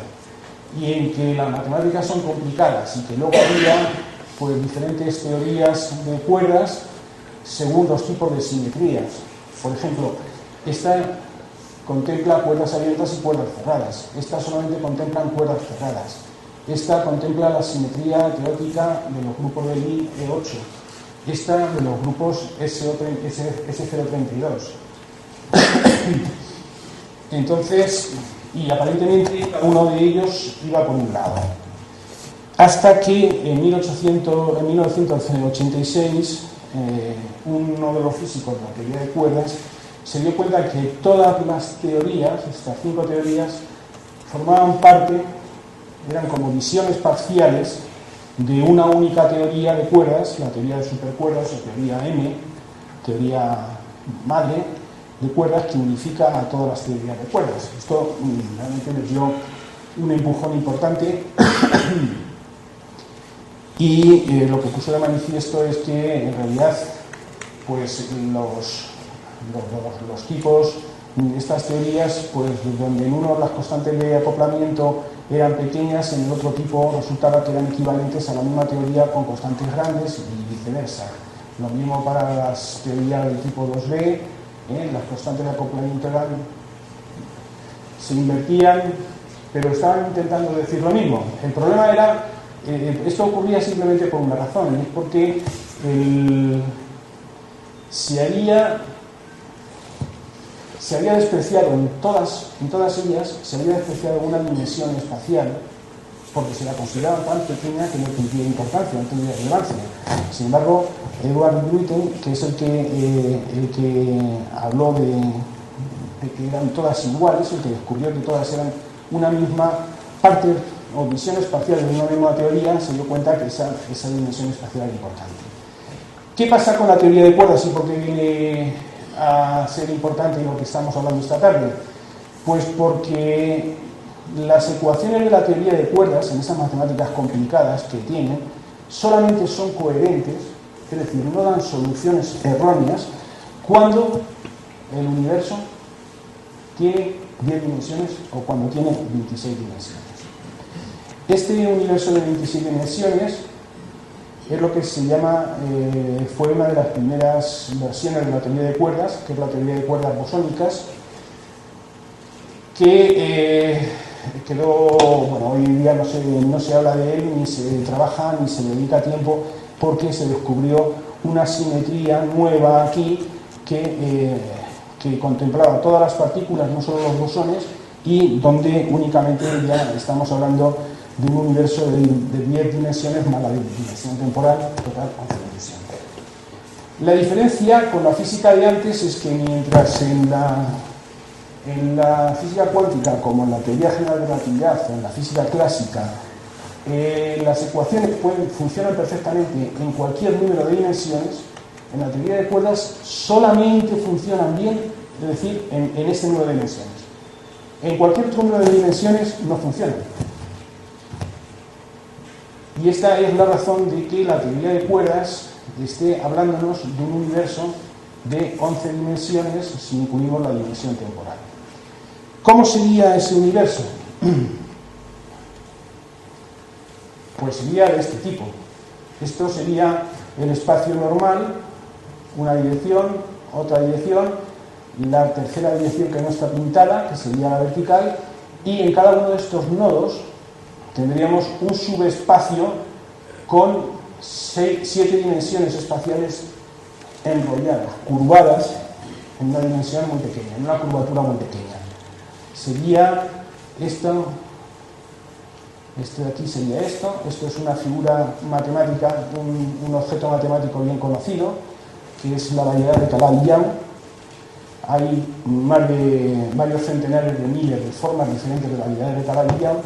y en que las matemáticas son complicadas y que luego había pues diferentes teorías de cuerdas según los tipos de simetrías. Por ejemplo, esta contempla cuerdas abiertas y cuerdas cerradas. Esta solamente contemplan cuerdas cerradas. Esta contempla la simetría teórica de los grupos de Lie E8. Esta de los grupos S032. Entonces, y aparentemente cada uno de ellos iba por un lado. Hasta que en 1986 uno de los físicos de la teoría de cuerdas se dio cuenta que todas las teorías, estas 5 teorías, formaban parte eran como visiones parciales de una única teoría de cuerdas, la teoría de supercuerdas o teoría M, teoría madre de cuerdas que unifica a todas las teorías de cuerdas. Esto realmente les dio un empujón importante y lo que puso de manifiesto es que en realidad pues los tipos de estas teorías, pues donde en uno las constantes de acoplamiento eran pequeñas, en el otro tipo resultaba que eran equivalentes a la misma teoría con constantes grandes y viceversa. Lo mismo para las teorías del tipo 2B, las constantes de acoplamiento se invertían, pero estaban intentando decir lo mismo. El problema era, esto ocurría simplemente por una razón, y es porque se había despreciado en todas ellas, se había despreciado una dimensión espacial, porque se la consideraba tan pequeña que no tenía importancia, no tenía relevancia. Sin embargo, Edward Newton, que es el que habló de que eran todas iguales, el que descubrió que todas eran una misma parte o visión espacial de una misma teoría, se dio cuenta que esa dimensión espacial era importante. ¿Qué pasa con la teoría de cuerdas y por qué viene a ser importante lo que estamos hablando esta tarde? Pues porque las ecuaciones de la teoría de cuerdas, en esas matemáticas complicadas que tienen, solamente son coherentes, es decir, no dan soluciones erróneas cuando el universo tiene 10 dimensiones o cuando tiene 26 dimensiones. Este universo de 26 dimensiones es lo que se llama, fue una de las primeras versiones de la teoría de cuerdas, que es la teoría de cuerdas bosónicas, que quedó, bueno, hoy en día no se habla de él, ni se trabaja, ni se dedica tiempo, porque se descubrió una simetría nueva aquí que contemplaba todas las partículas, no solo los bosones, y donde únicamente ya estamos hablando de un universo de 10 dimensiones más la dimensión temporal, total 11 dimensiones. La diferencia con la física de antes es que mientras en la física cuántica, como en la teoría general de la relatividad o en la física clásica, las ecuaciones funcionan perfectamente en cualquier número de dimensiones, en la teoría de cuerdas solamente funcionan bien, es decir, en este número de dimensiones. En cualquier otro número de dimensiones no funcionan. Y esta es la razón de que la teoría de cuerdas esté hablándonos de un universo de 11 dimensiones si incluimos la dimensión temporal. ¿Cómo sería ese universo? Pues sería de este tipo. Esto sería el espacio normal, una dirección, otra dirección, la tercera dirección que no está pintada, que sería la vertical, y en cada uno de estos nodos tendríamos un subespacio con 7 dimensiones espaciales enrolladas, curvadas en una dimensión muy pequeña, en una curvatura muy pequeña. Sería esto de aquí sería esto es una figura matemática, un objeto matemático bien conocido, que es la variedad de Calabi-Yau. Hay más de varios centenares de miles de formas diferentes de variedades de Calabi-Yau,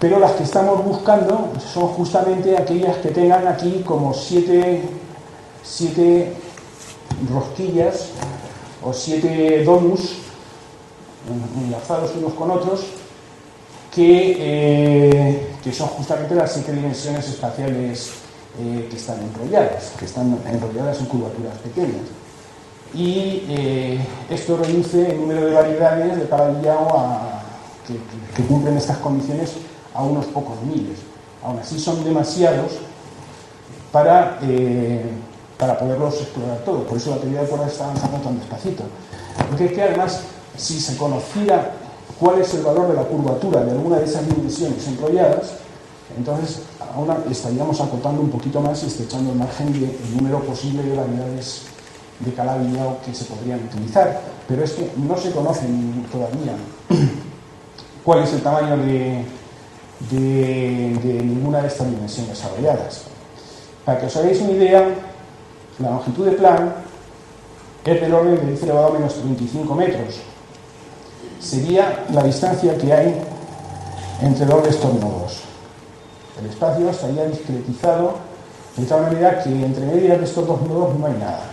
pero las que estamos buscando son justamente aquellas que tengan aquí como 7 rosquillas o 7 domus enlazados unos con otros, que son justamente las 7 dimensiones espaciales que están enrolladas en curvaturas pequeñas. Y esto reduce el número de variedades de Calabi-Yau que cumplen estas condiciones a unos pocos miles. Aún así son demasiados para poderlos explorar todos. Por eso la teoría de cuerdas está avanzando tan despacito. Porque es que además, si se conociera cuál es el valor de la curvatura de alguna de esas dimensiones enrolladas, entonces aún estaríamos acotando un poquito más y estrechando el margen del número posible de variedades de Calabi-Yau que se podrían utilizar. Pero es que no se conoce todavía cuál es el tamaño de ninguna de estas dimensiones desarrolladas. Para que os hagáis una idea, la longitud de Planck es del orden de 10 elevado a menos 35 metros. Sería la distancia que hay entre dos de estos nodos. El espacio estaría discretizado de tal manera que entre medias de estos dos nodos no hay nada,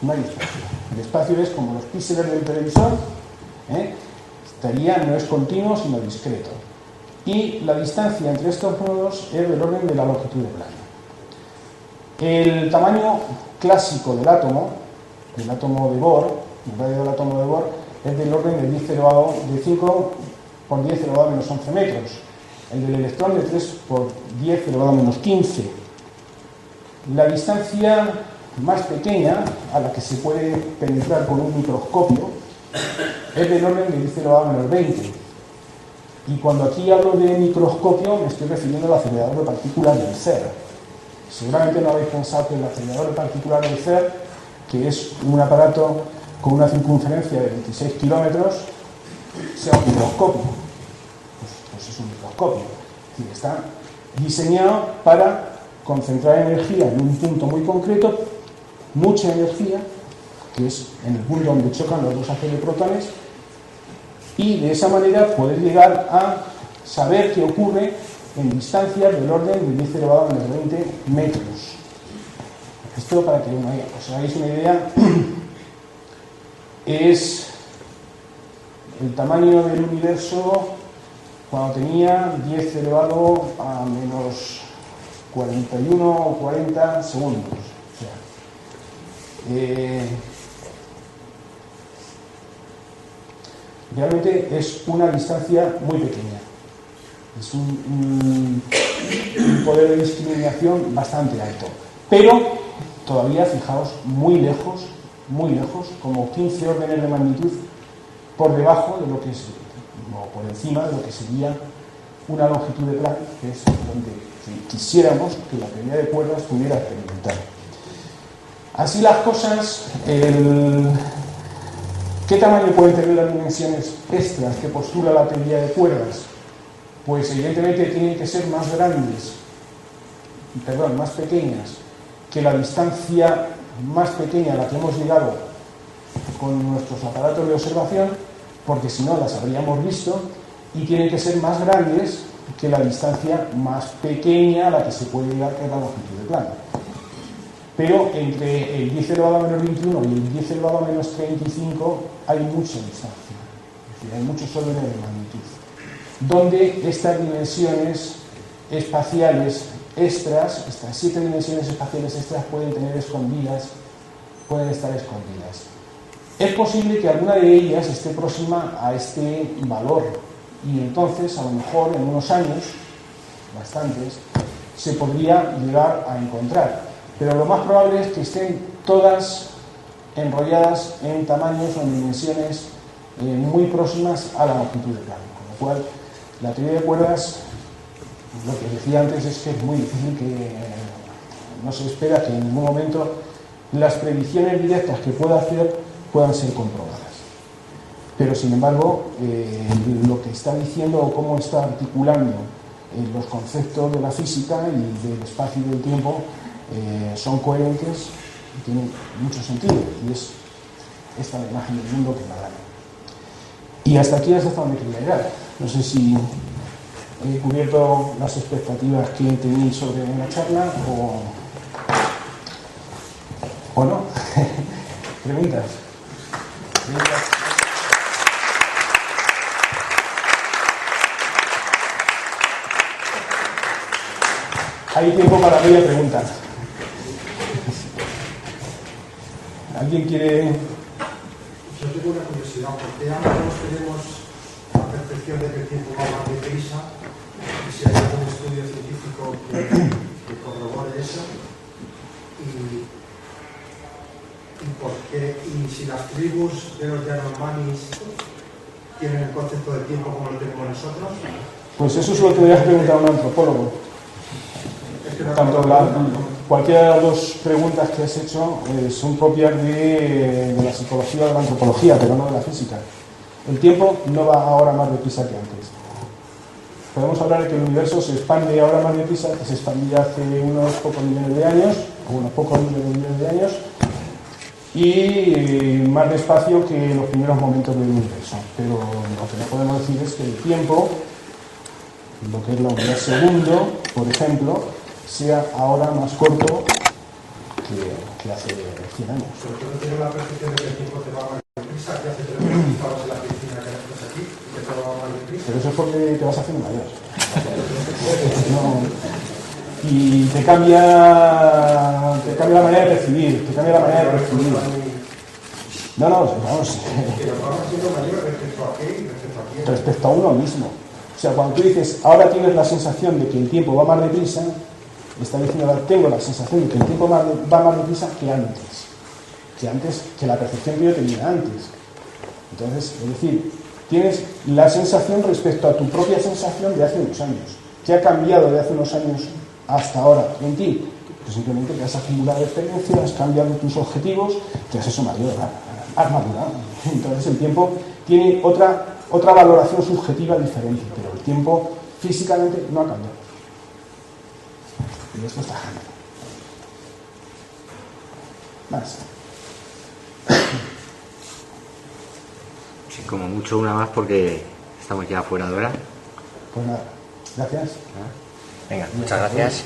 no hay espacio. El espacio es como los píxeles del televisor, no es continuo sino discreto. Y la distancia entre estos nodos es del orden de la longitud de plano. El tamaño clásico del átomo de Bohr, el radio del átomo de Bohr, es del orden de 5 por 10 elevado a menos 11 metros. El del electrón de 3 por 10 elevado a menos 15. La distancia más pequeña, a la que se puede penetrar con un microscopio, es del orden de 10 elevado a menos 20. Y cuando aquí hablo de microscopio, me estoy refiriendo al acelerador de partículas del CERN. Seguramente no habéis pensado que el acelerador de partículas del CERN, que es un aparato con una circunferencia de 26 kilómetros, sea un microscopio. Pues es un microscopio. Es decir, está diseñado para concentrar energía en un punto muy concreto, mucha energía, que es en el punto donde chocan los dos haces de protones, y de esa manera poder llegar a saber qué ocurre en distancias del orden de 10 elevado a menos 20 metros. Esto, para que os hagáis una idea, es el tamaño del universo cuando tenía 10 elevado a menos 41 o 40 segundos. O sea, realmente es una distancia muy pequeña. Es un poder de discriminación bastante alto. Pero todavía, fijaos, muy lejos, como 15 órdenes de magnitud por debajo de lo que es, o por encima de lo que sería una longitud de Planck, que es donde quisiéramos que la teoría de cuerdas pudiera experimentar. Así las cosas, ¿qué tamaño pueden tener las dimensiones extras que postula la teoría de cuerdas? Pues evidentemente tienen que ser más pequeñas que la distancia más pequeña a la que hemos llegado con nuestros aparatos de observación, porque si no las habríamos visto, y tienen que ser más grandes que la distancia más pequeña a la que se puede llegar, que es la longitud de plano. Pero entre el 10 elevado a menos 21 y el 10 elevado a menos 35 hay mucha distancia, es decir, hay muchos órdenes de magnitud, donde estas dimensiones espaciales extras, estas 7 dimensiones espaciales extras pueden estar escondidas. Es posible que alguna de ellas esté próxima a este valor, y entonces, a lo mejor, en unos años, bastantes, se podría llegar a encontrar. Pero lo más probable es que estén todas enrolladas en tamaños o en dimensiones muy próximas a la longitud de plano. Con lo cual, la teoría de cuerdas, lo que decía antes, es que es muy difícil, que no se espera que en ningún momento las predicciones directas que pueda hacer puedan ser comprobadas. Pero, sin embargo, lo que está diciendo o cómo está articulando los conceptos de la física y del espacio y del tiempo son coherentes y tienen mucho sentido, y es esta la imagen del mundo que me da. Y hasta aquí es hasta donde quería llegar. No sé si he cubierto las expectativas que tenéis sobre la charla o no. ¿Preguntas? Hay tiempo para media pregunta. ¿Alguien quiere...? Yo tengo una curiosidad, ¿por qué ambos tenemos la percepción de que el tiempo va más deprisa? Y si hay algún estudio científico que corrobore eso, y por qué, y si las tribus de los Yanomamis tienen el concepto de tiempo como lo tenemos nosotros. Pues eso es lo que deberías preguntar a un antropólogo. Cualquiera de las dos preguntas que has hecho son propias de la psicología o de la antropología, pero no de la física. El tiempo no va ahora más deprisa que antes. Podemos hablar de que el universo se expande ahora más deprisa que se expandía hace unos pocos millones de años, o unos pocos millones de años, y más despacio que en los primeros momentos del universo. Pero lo que no podemos decir es que el tiempo lo que es la unidad segundo, por ejemplo, sea ahora más corto que hace 100 años. Pero tú no tienes la percepción de que el tiempo te va más deprisa, que hace 3 meses estabas en la piscina que ahora estás aquí, y que todo va más deprisa. Pero eso es porque te vas haciendo mayor. No. Y te cambia la manera de recibir, te cambia la manera de recibir. No, vamos. Que nos vamos haciendo mayor respecto a qué y respecto a quién. Respecto a uno mismo. O sea, cuando tú dices, ahora tienes la sensación de que el tiempo va más deprisa, está diciendo, ahora tengo la sensación de que el tiempo va más deprisa que antes, que la percepción que yo tenía antes. Entonces, es decir, tienes la sensación respecto a tu propia sensación de hace unos años. ¿Qué ha cambiado de hace unos años hasta ahora en ti? Pues simplemente que has acumulado experiencia, has cambiado tus objetivos, te has hecho mayor, has madurado. Entonces el tiempo tiene otra valoración subjetiva diferente, pero el tiempo físicamente no ha cambiado. Y esto está cambiando. Más. Sí, como mucho una más porque estamos ya fuera de hora. Pues nada, gracias. Venga, muchas gracias.